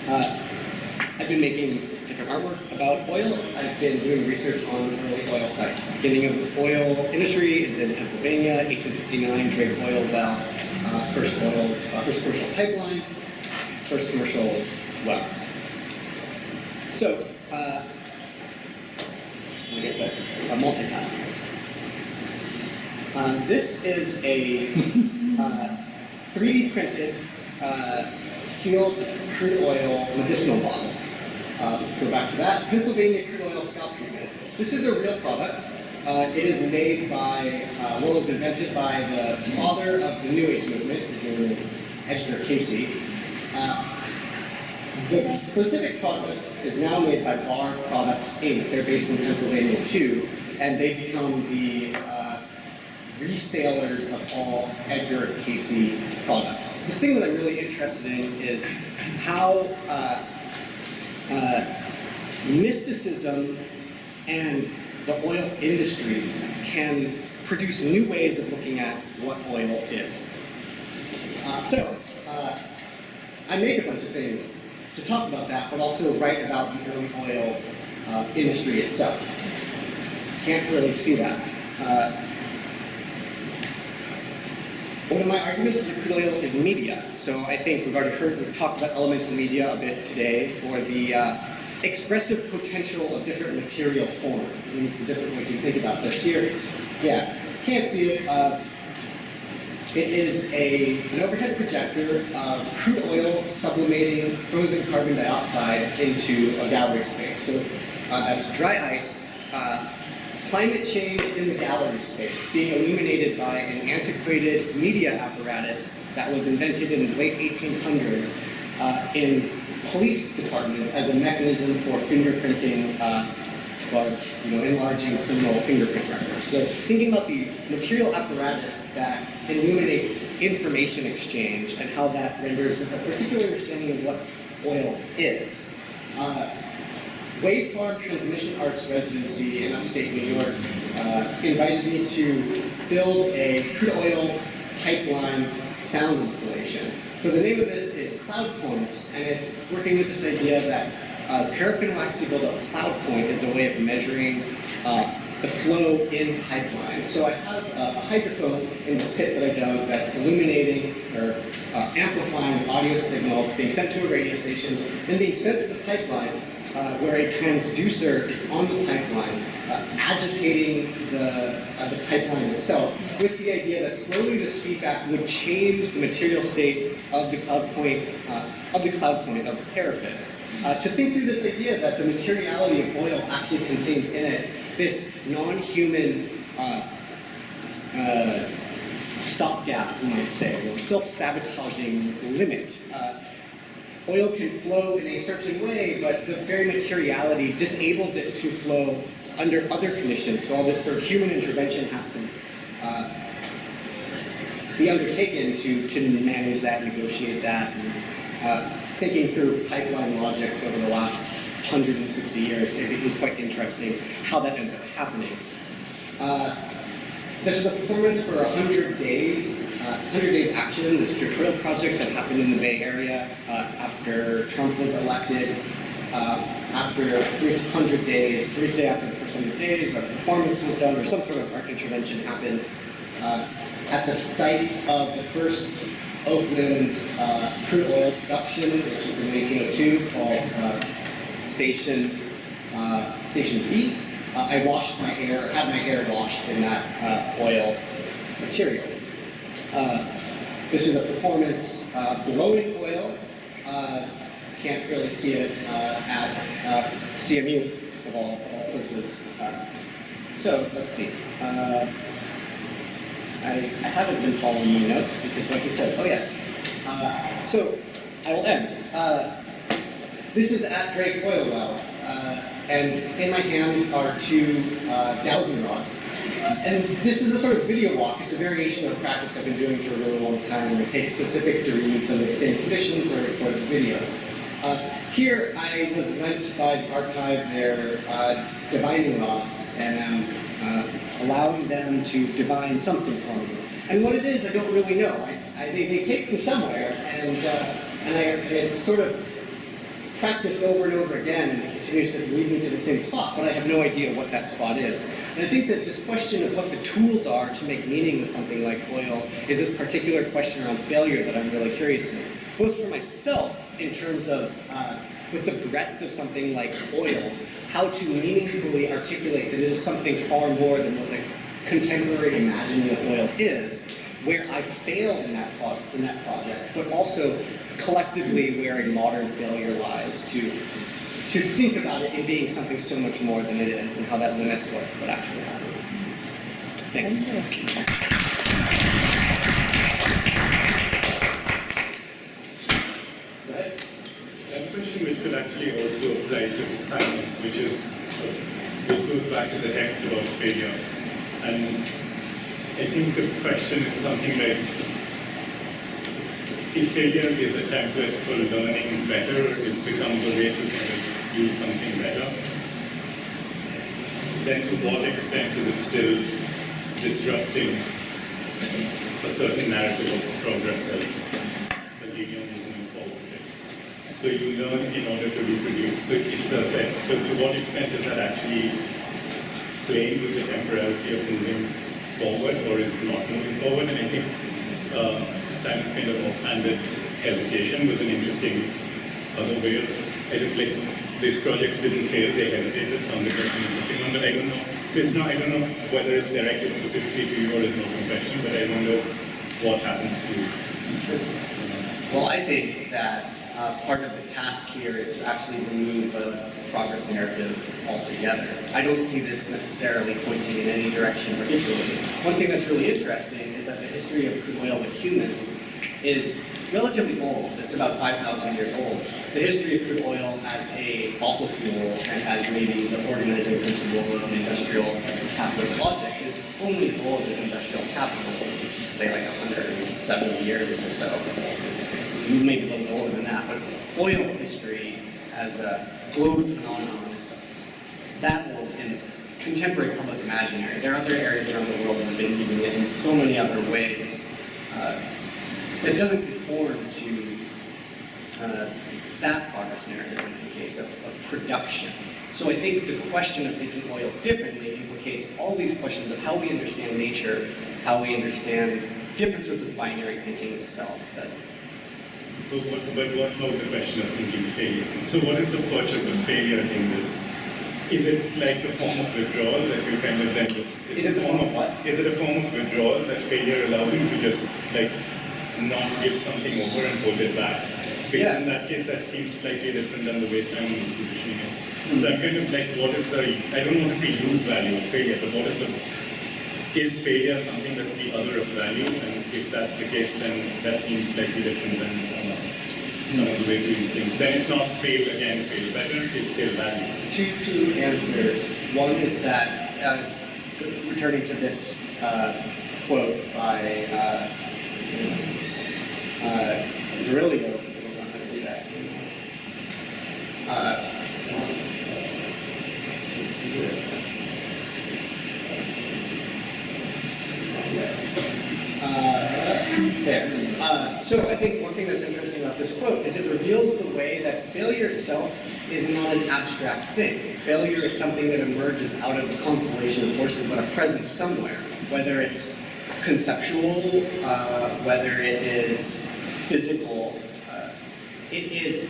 I've been making different artwork about oil. I've been doing research on early oil sites. The beginning of the oil industry is in Pennsylvania, 1859, Drake oil well, first commercial pipeline, first commercial well. So, like I said, a multitasking. This is a 3D printed sealed crude oil medicinal bottle. Let's go back to that. Pennsylvania crude oil scalp treatment. This is a real product. It is made by, well, it was invented by the father of the New Age movement. His name is Edgar Casey. The specific product is now made by Bar Products Inc. They're based in Pennsylvania too, and they become the resellers of all Edgar Casey products. This thing that I'm really interested in is how mysticism and the oil industry can produce new ways of looking at what oil is. I made a bunch of things to talk about that, but also write about the early oil industry itself. Can't really see that. One of my arguments is that crude oil is media. So I think we've talked about elemental media a bit today, or the expressive potential of different material forms. I mean, it's a different way to think about this. Here, yeah, can't see it. It is an overhead projector of crude oil sublimating frozen carbon dioxide into a gallery space. So that's dry ice, climate change in the gallery space, being illuminated by an antiquated media apparatus that was invented in the late 1800s in police departments as a mechanism for fingerprinting, enlarging criminal fingerprint records. So thinking about the material apparatus that illuminate information exchange and how that renders a particular understanding of what oil is. Wave Farm Transmission Arts residency in upstate New York invited me to build a crude oil pipeline sound installation. So the name of this is Cloud Points, and it's working with this idea that paraffin waxy buildup cloud point is a way of measuring the flow in pipelines. So I have a hydrophone in this pit that I dug that's illuminating or amplifying an audio signal being sent to a radio station, then being sent to the pipeline where a transducer is on the pipeline, agitating the pipeline itself, with the idea that slowly this feedback would change the material state of the cloud point of the paraffin. To think through this idea that the materiality of oil actually contains in it this non-human stopgap, we might say, or self-sabotaging limit. Oil can flow in a certain way, but the very materiality disables it to flow under other conditions. So all this sort of human intervention has to be undertaken to manage that, negotiate that, and thinking through pipeline logics over the last 160 years, it was quite interesting how that ends up happening. This was a performance for 100 days, 100 days action, this curatorial project that happened in the Bay Area after Trump was elected. After 100 days, 3 days after the first 100 days, a performance was done, or some sort of art intervention happened at the site of the first Oakland crude oil production, which is in 1902, called Station B. I washed my hair, had my hair washed in that oil material. This is a performance blowing oil, can't really see it at CMU of all places. So let's see. I haven't been following my notes because, like I said, oh yes. So I will end. This is at Drake Oil Well, and in my hands are two dowsing rods. And this is a sort of video walk. It's a variation of a practice I've been doing for a really long time, where I take specific dreams under the same conditions and record videos. Here, I was lent by the archive their divining rods, and I'm allowing them to divine something for me. And what it is, I don't really know. They take me somewhere, and it's sort of practiced over and over again, and it continues to lead me to the same spot, but I have no idea what that spot is. And I think that this question of what the tools are to make meaning with something like oil is this particular question around failure that I'm really curious in. Both for myself, in terms of, with the breadth of something like oil, how to meaningfully articulate that it is something far more than what the contemporary imagining of oil is, where I failed in that project, but also collectively where a modern failure lies, to think about it in being something so much more than it is, and how that limits what actually happens. Thanks. Thank you. One question which could actually also apply to science, which goes back to the text about failure. And I think the question is something like, if failure is a template for learning better, it becomes a way to kind of use something better, then to what extent is it still disrupting a certain narrative of progress as the medium moving forward is? So you learn in order to reproduce. So it's a set. So to what extent is that actually playing with the temporality of moving forward, or is it not moving forward? And I think Simon's kind of offhanded hesitation was an interesting other way of, I don't like, these projects didn't fail, they hesitated, sounded like an interesting one, but I don't know. So it's not, I don't know whether it's directed specifically to you or is an open question, but I don't know what happens to you. Well, I think that part of the task here is to actually remove a progress narrative altogether. I don't see this necessarily pointing in any direction particularly. One thing that's really interesting is that the history of crude oil with humans is relatively old. It's about 5,000 years old. The history of crude oil as a fossil fuel and as maybe the organizing principle of industrial capitalist logic is only as old as industrial capitalism, which is say like 170 years or so. Maybe a little bit older than that, but oil history as a global phenomenon is that old in contemporary public imaginary. There are other areas around the world that have been using it in so many other ways that doesn't conform to that progress narrative in the case of production. So I think the question of thinking oil differently implicates all these questions of how we understand nature, how we understand different sorts of binary thinking itself. But what about the question of thinking failure? So what is the purchase of failure in this? Is it like a form of withdrawal that you kind of then just... Is it a form of what? Is it a form of withdrawal that failure allows you to just like not give something over and hold it back? Because yeah. In that case, that seems slightly different than the way Simon was positioning it. So I'm kind of like, what is the, I don't want to say use value of failure, but what is the, is failure something that's the other of value? And if that's the case, then that seems slightly different than some of the ways we think. Then it's not fail again, fail better, it's still value. Two answers. One is that, returning to this quote by Elia, so I think one thing that's interesting about this quote is it reveals the way that failure itself is not an abstract thing. Failure is something that emerges out of the constellation of forces that are present somewhere, whether it's conceptual, whether it is physical. It is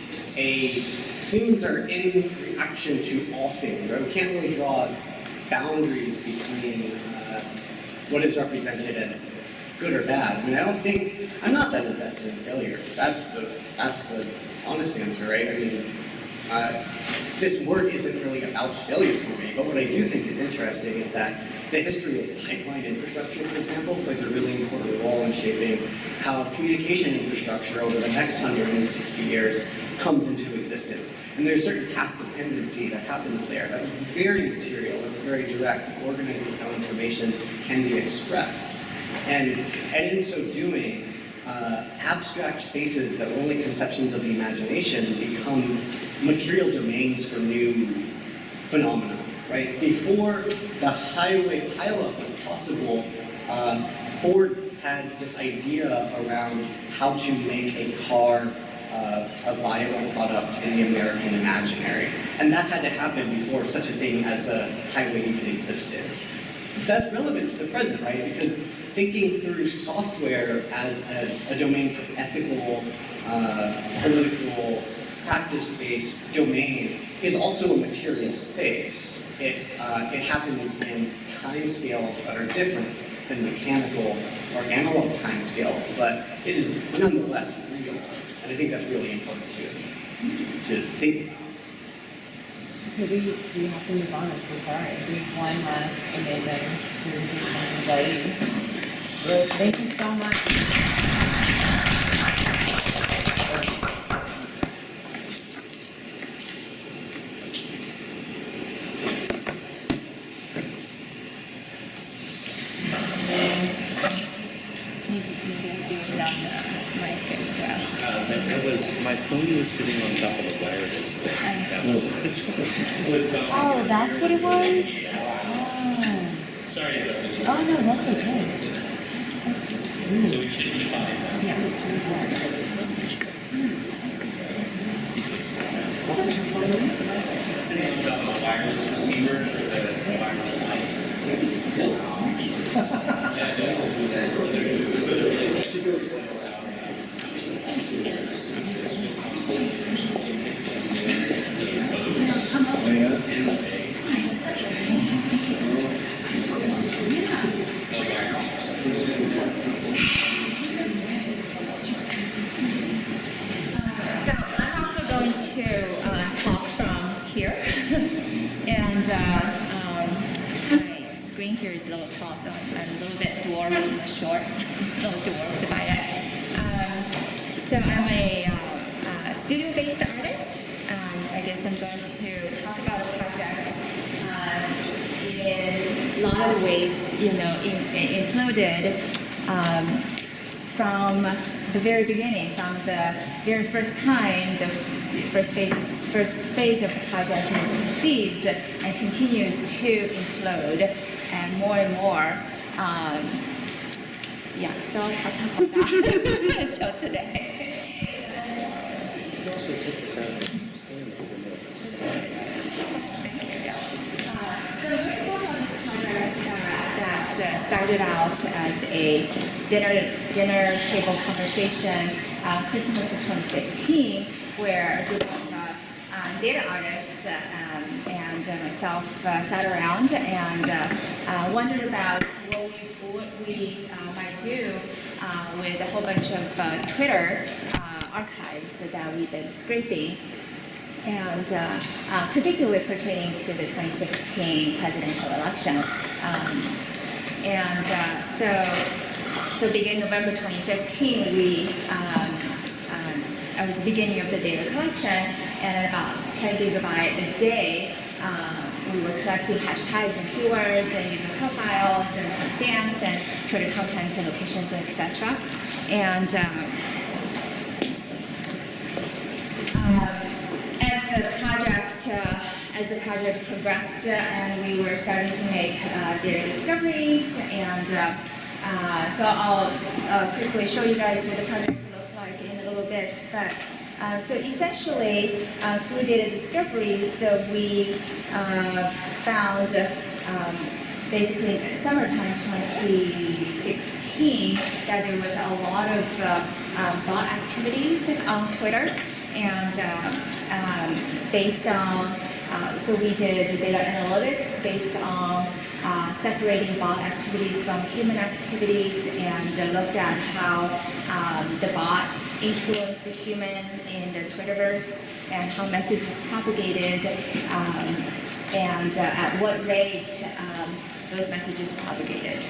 things are in reaction to all things, right? We can't really draw boundaries between what is represented as good or bad. I mean, I'm not that invested in failure. That's the honest answer, right? I mean, this work isn't really about failure for me, but what I do think is interesting is that the history of pipeline infrastructure, for example, plays a really important role in shaping how communication infrastructure over the next 160 years comes into existence. And there's a certain path dependency that happens there. That's very material, that's very direct. It organizes how information can be expressed. And in so doing, abstract spaces that were only conceptions of the imagination become material domains for new phenomena, right? Before the highway pileup was possible, Ford had this idea around how to make a car a viable product in the American imaginary. And that had to happen before such a thing as a highway even existed. That's relevant to the present, right? Because thinking through software as a domain for ethical, political, practice-based domain is also a material space. It happens in timescales that are different than mechanical or analog timescales, but it is nonetheless real. And I think that's really important to think about. Okay, we have to move on, I'm so sorry. We have one last amazing presentation from Jiayi. Thank you so much. My phone was sitting on top of the wireless thing. That's what it was. Oh, that's what it was? Sorry. Oh, no, that's okay. So it should be fine. Yeah. Sitting on top of the wireless receiver for the wireless Here is a little tall, so I'm a little bit dwarfed and short, a little dwarfed by it. So I'm a studio-based artist. I guess I'm going to talk about a project in a lot of ways, included from the very beginning, from the very first time the first phase of the project was conceived and continues to implode. And more, so I'll talk about that until today. So here's one of this project that started out as a dinner table conversation, Christmas of 2015, where a group of data artists and myself sat around and wondered about what we might do with a whole bunch of Twitter archives that we've been scraping, and particularly pertaining to the 2016 presidential election. So beginning November 2015, I was the beginning of the data collection, and at about 10 gigabyte a day, we were collecting hashtags and keywords and user profiles and timestamps and Twitter contents and locations, etc. And as the project progressed and we were starting to make data discoveries, and so I'll quickly show you guys what the project looked like in a little bit. But so essentially, through data discoveries, so we found basically in summertime 2016 that there was a lot of bot activities on Twitter, and based on So we did data analytics based on separating bot activities from human activities and looked at how the bot influenced the human in the Twitterverse and how messages propagated and at what rate those messages propagated.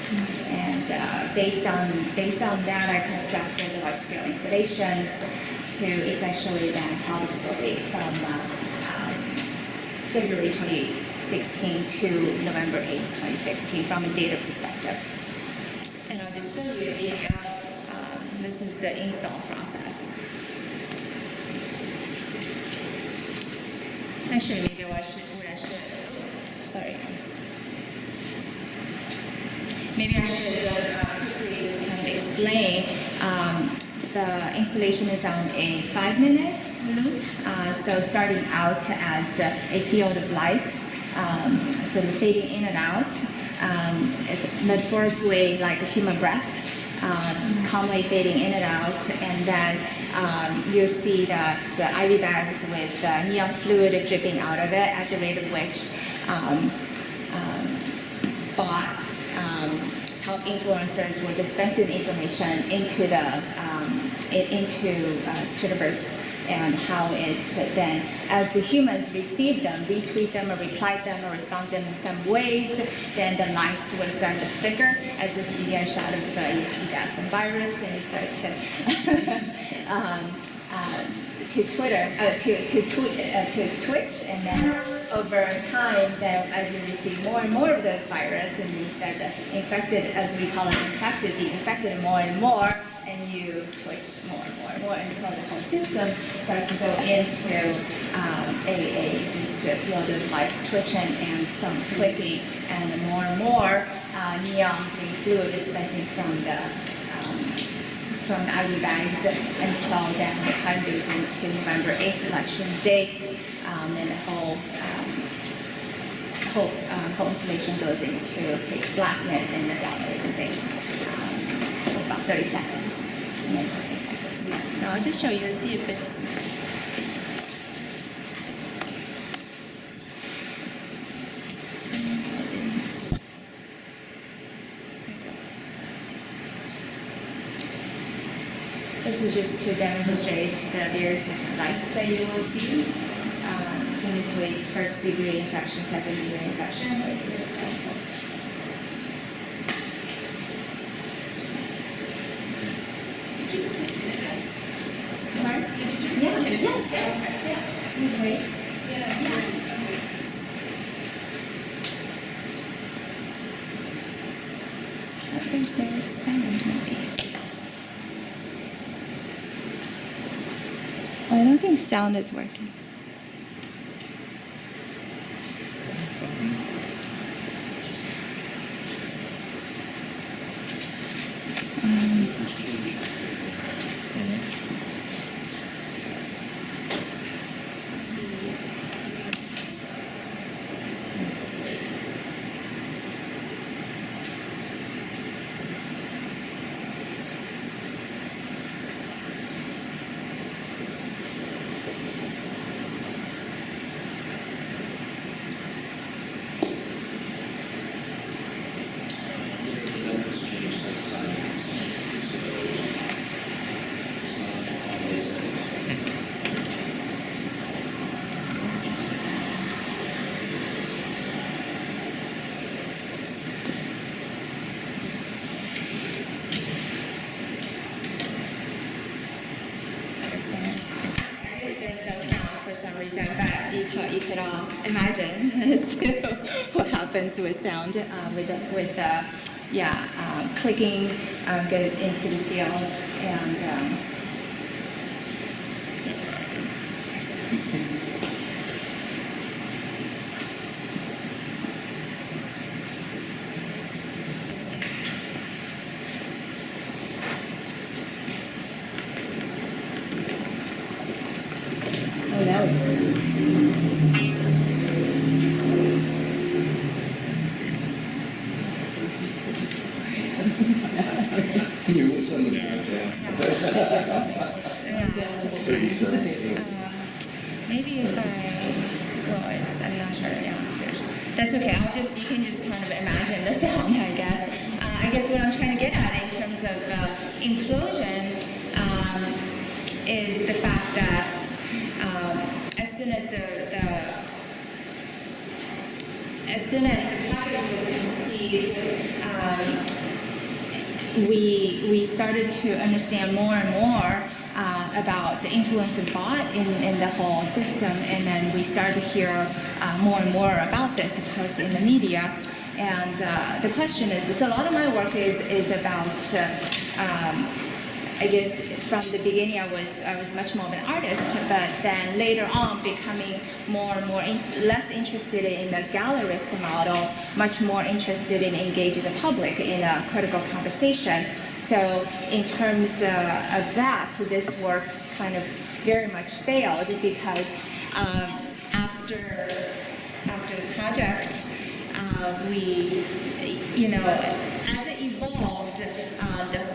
And based on that, I constructed large-scale installations to essentially then tell the story from February 2016 to November 8th, 2016 from a data perspective. And I'll just show you this is the install process. Actually, maybe maybe I should quickly just kind of explain. The installation is on a 5-minute loop. So starting out as a field of lights, sort of fading in and out, is metaphorically like a human breath, just calmly fading in and out, and then you'll see that IV bags with neon fluid dripping out of it at the rate of which bot top influencers were dispensing information into the Twitterverse, and how it then, as the humans receive them, retweet them or reply them or respond them in some ways, then the lights will start to flicker as if you get a shot of you got some virus, and you start to Twitch, and then over time, then as you receive more and more of those virus, and you start to infected, as we call it, be infected more and more, and you twitch more and more and more until the whole system starts to go into just a field of lights twitching and some clicking, and more neon green fluid dispensing from the IV bags until then the time goes into November 8th election date, and the whole installation goes into pitch blackness in the gallery space for about 30 seconds. So I'll just show you, see if it's. This is just to demonstrate the various different lights that you will see. Into its first degree infection, second degree infection. Did you just make it a 10? Sorry? Did you just make it a 10? Yeah. Wait. Yeah. I think there's sound maybe. I don't think sound is working. You could all imagine as to what happens with sound with clicking get into the fields and. Oh, now it's You were so much maybe if I well, I'm not sure, yeah. That's okay, you can just kind of imagine the sound, I guess. I guess what I'm trying to get at in terms of implosion is the fact that as soon as the package was conceived, we started to understand more and more about the influence of bot in the whole system, and then we started to hear more and more about this, of course, in the media. And the question is, so a lot of my work is about, I guess from the beginning I was much more of an artist, but then later on becoming more and more less interested in the gallerist model, much more interested in engaging the public in a critical conversation. So in terms of that, this work kind of very much failed because after the project, we, as it evolved,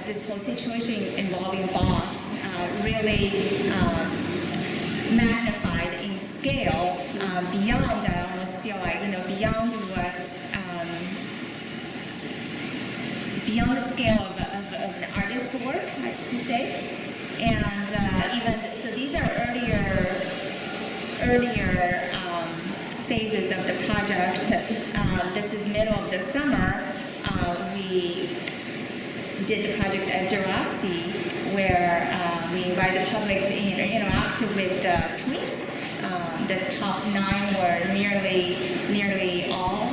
this whole situation involving bots really magnified in scale beyond, I almost feel like, beyond what, beyond the scale of an artist's work, I could say. And even, so these are earlier phases of the project. This is middle of the summer. We did the project at Jiayi, where we invite the public to interact with the tweets. The top 9 were nearly all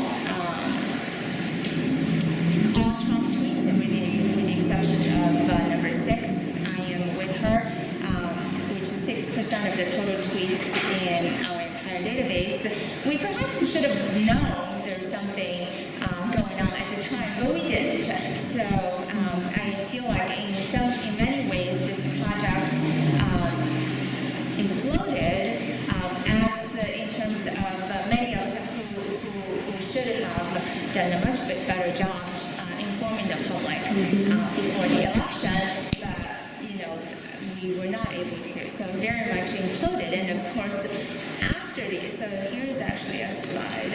Trump tweets, with the exception of number 6, I am with her, which is 6% of the total tweets in our entire database. We perhaps should have known there's something going on at the time, but we didn't. So I feel like in many ways this project imploded as in terms of many of us who should have done a much better job informing the public before the election, but we were not able to. So very much imploded, and of course after the, so here's actually a slide.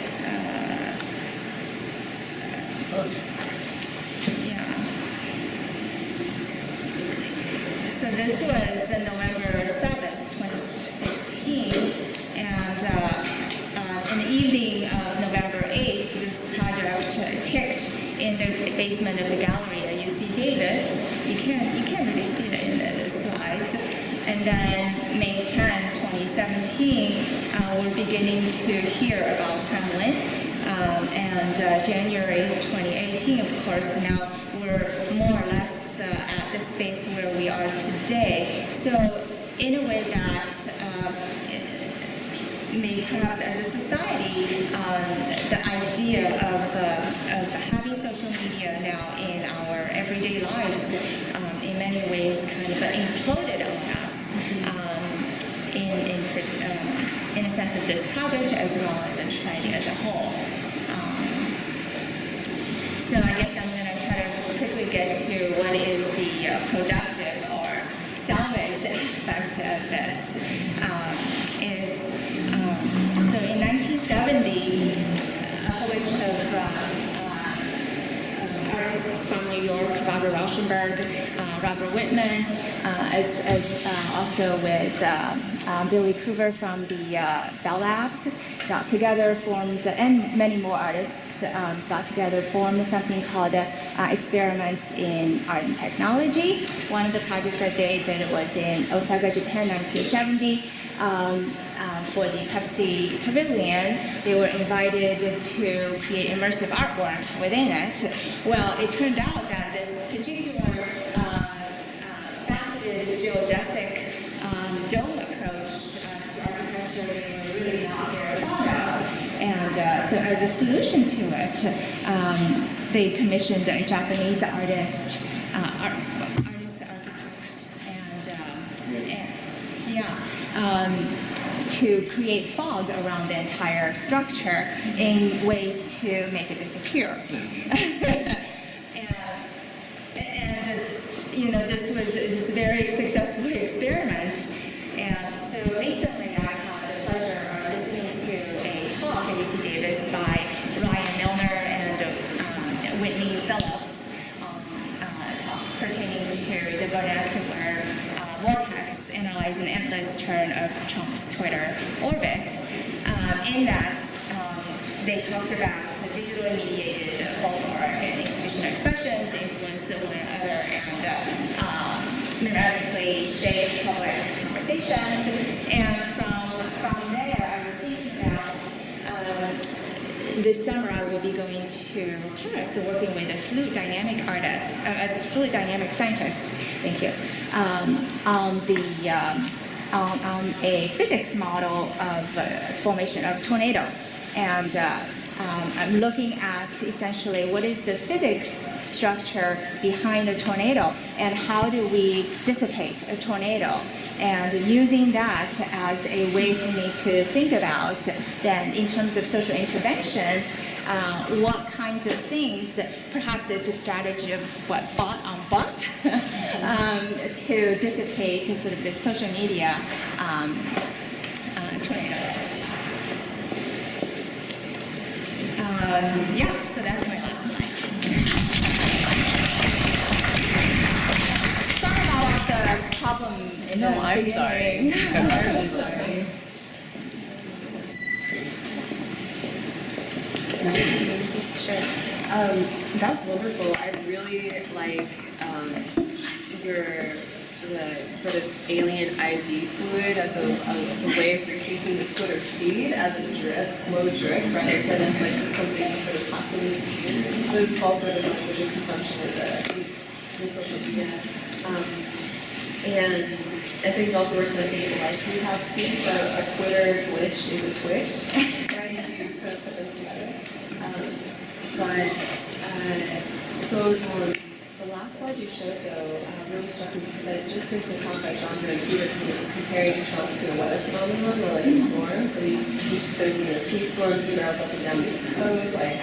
So this was November 7th, 2016, and in the evening of November 8th, this project ticked in the basement of the gallery at UC Davis. You can't really see that in the slides. And then May 10, 2017, we're beginning to hear about Kremlin. And January 2018, of course, now we're more or less at the space where we are today. So in a way that may perhaps as a society, the idea of having social media now in our everyday lives in many ways kind of imploded on us in a sense of this project as well as the society as a whole. So I guess I'm going to try to quickly get to what is the productive or salvaged aspect of this. So in 1970, a whole bunch of artists from New York, Robert Rauschenberg, Robert Whitman, as also with Billy Coover from the Bell Labs, got together, formed, and many more artists got together, formed something called Experiments in Art and Technology. One of the projects that they did was in Osaka, Japan, 1970. For the Pepsi Pavilion, they were invited to create immersive artwork within it. Well, it turned out that this particular faceted geodesic dome approach to architecture they were really not very fond of. And so as a solution to it, they commissioned a Japanese architect, to create fog around the entire structure in ways to make it disappear. This was a very successful experiment. And so recently I had the pleasure of listening to the vernacular vortex analyzing endless turn of Trump's Twitter orbit. In that, they talked about digitally mediated folklore and institutional expressions, the influence of one another, and numerically shaped public conversations. And from there, I was thinking about this summer I will be going to Paris, working with a fluid dynamic artist, a fluid dynamic scientist. Thank you. On a physics model of formation of tornado, and I'm looking at essentially what is the physics structure behind a tornado and how do we dissipate a tornado, and using that as a way for me to think about then in terms of social intervention, what kinds of things, perhaps it's a strategy of what bot on bot to dissipate sort of the social media tornado. Yeah, so that's my last slide. Sorry about the problem in the I'm beginning. sorry. I'm really sorry. Sure. That's wonderful. I really like the sort of alien IV fluid as a way of keeping the Twitter feed as a slow drip rather than as like just something you sort of constantly consume. So it's all sort of language of consumption in social media. And I think it also works in the same lights we have too. So a Twitter glitch is a twitch, right? You kind of put them together. The last slide you showed though really struck me because I had just been to a talk by John and Felix who was comparing Trump to a weather phenomenon or like a storm. So there's tweet storms he barrels up and down the East Coast, like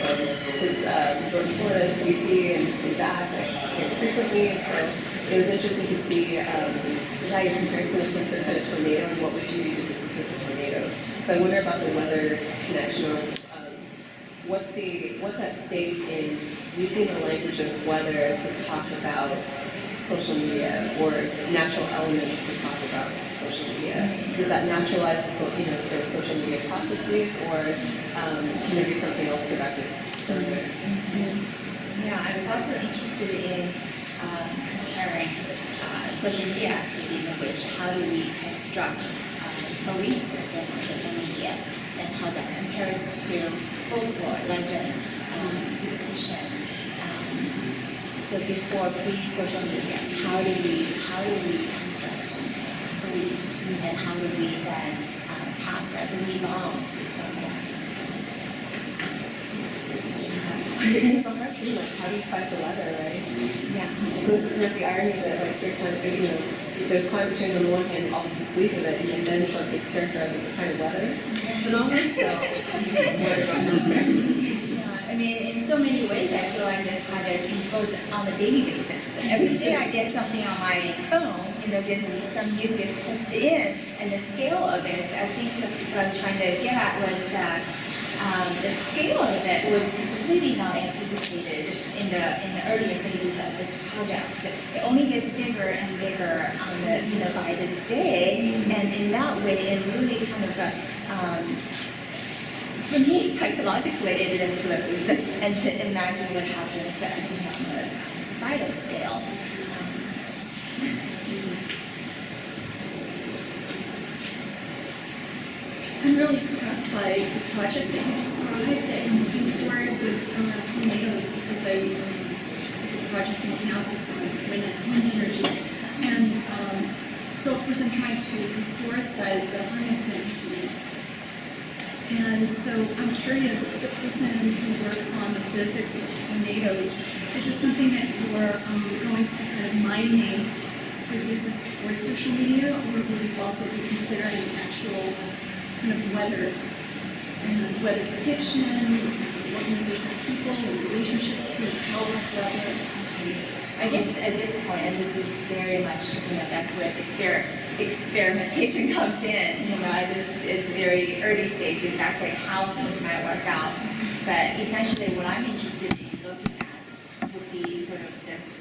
his resort in Florida is DC and back like frequently. And so it was interesting to see how your comparison of to a tornado and what would you do to dissipate the tornado. So I wonder about the weather connection or what's at stake in using the language of weather to talk about social media or natural elements to talk about social media? Does that naturalize the sort of social media processes, or can there be something else productive? Yeah, I was also interested in comparing social media activity in which how do we construct belief system on social media and how that compares to folklore, legend, superstition. So before pre-social media, how do we construct belief, and how do we then pass that belief on to folklore? It's a hard thing, like how do you fight the weather, right? Yeah. So there's the irony that like you're kind of, there's climate change on the one hand, all the disbelief of it, and then Trump gets characterized as a kind of weather phenomenon. So what about that? I mean, in so many ways, I feel like this project goes on a daily basis. Every day I get something on my phone, some news gets pushed in, and the scale of it, I think what I was trying to get at was that the scale of it was completely not anticipated in the earlier phases of this project. It only gets bigger and bigger on the by the day, and in that way, it really kind of for me, psychologically, it implodes, and to imagine what happens on a societal scale. I'm really struck by the project that you described that you're moving toward with tornadoes, because the project in Kansas on wind energy. And so of course I'm trying to historicize the harnessing. And so I'm curious, the person who works on the physics of tornadoes, is this something that you're going to be kind of mining for uses towards social media, or will you also be considering actual kind of weather and weather prediction, organization of people, relationship to how weather? I guess at this point, and this is very much, that's where experimentation comes in. It's very early stage, exactly how things might work out. But essentially, what I'm interested in looking at would be sort of this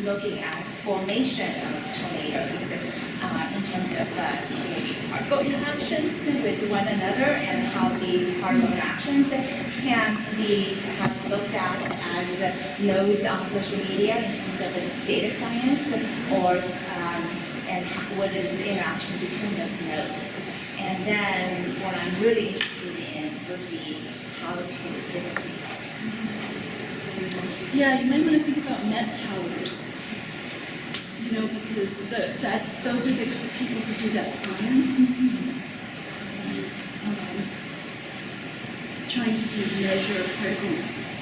looking at formation of tornadoes in terms of maybe particle interactions with one another and how these particle interactions can be perhaps looked at as nodes on social media in terms of data science or and what is the interaction between those nodes. And then what I'm really interested in would be how to dissipate. Yeah, you might want to think about net towers. You know, because those are the people who do that science. Trying to measure particle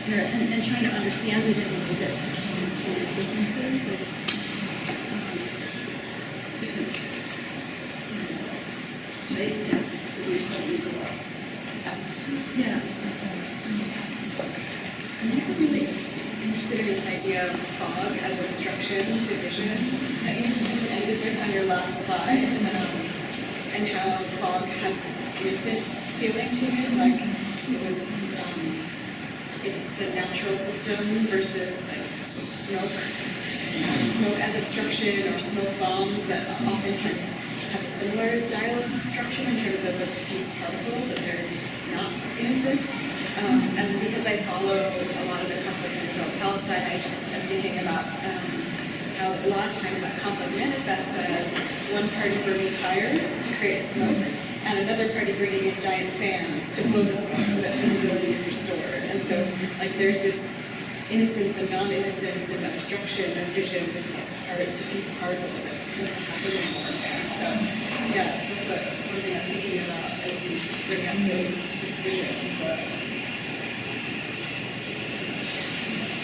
and trying to understand it in a way that accounts for the differences of different height, depth, that we probably go up. Yeah. I'm also really interested in this idea of fog as obstruction to vision that you ended with on your last slide, and how fog has this innocent feeling to it, like it was, it's a natural system versus like smoke as obstruction or smoke bombs that oftentimes have a similar style of obstruction in terms of a diffuse particle, but they're not innocent. And because I follow a lot of the conflict in Israel and Palestine, I just am thinking about how a lot of times that conflict manifests as one party burning tires to create smoke, and another party bringing in giant fans to blow the smoke so that visibility is restored. And so, like, there's this innocence and non-innocence and obstruction of vision with diffuse particles that tends to happen in warfare. So, yeah, that's one thing I'm thinking about as you bring up this vision for us.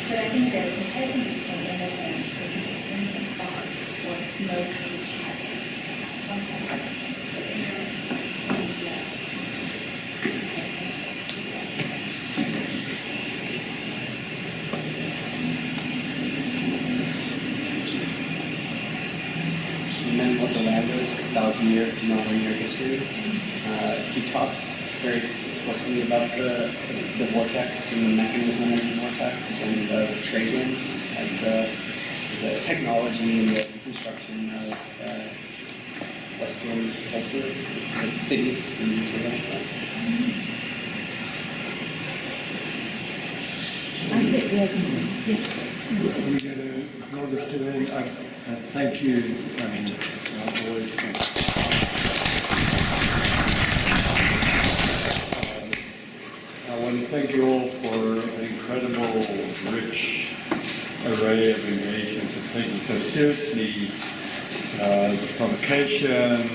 But I think the comparison between innocent fog or smoke, which has one substance, but innocent, and comparison Michel Serres, 1,000 Years of Non-Linear History. He talks very explicitly about the vortex and the mechanism of the vortex and the trade winds as the technology and the construction of Western culture, like cities and sort of stuff. We're going to draw this to an end. Thank you. I mean, I always I want to thank you all for an incredible, rich array of engagements and taking so seriously the provocation,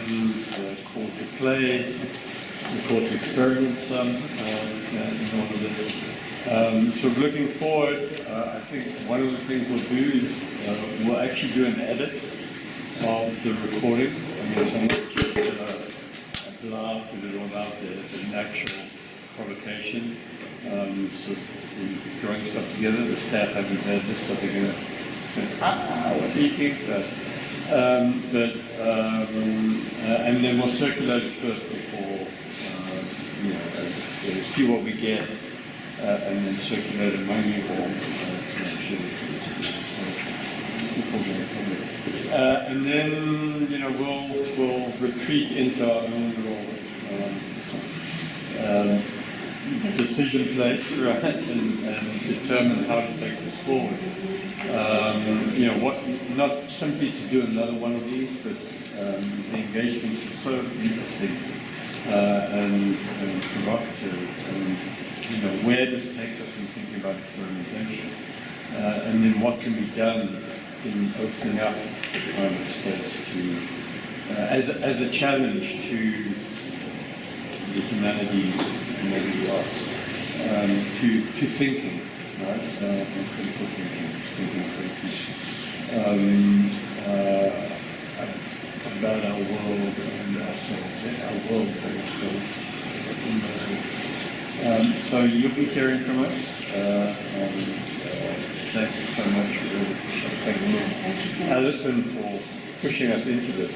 the call to play, the call to experiment some in all of this. So looking forward, I think one of the things we'll do is we'll actually do an edit of the recordings. I mean, it's not just a blab, put it all out there, it's an actual provocation. So we're drawing stuff together. The staff haven't heard this, so they're going to think, what do you think? And then we'll circulate it first before, see what we get, and then circulate it among you all to make sure before going public. And then, we'll retreat into our own little decision place, right, and determine how to take this forward. Not simply to do another one of these, but the engagement is so interesting and provocative, and where this takes us in thinking about experimentation, and then what can be done in opening up the kind of space to, as a challenge to the humanities and maybe the arts, to thinking, right, and critical thinking about our world and ourselves, our world and ourselves. So you'll be hearing from us. Thank you so much for taking me. Alison for pushing us into this.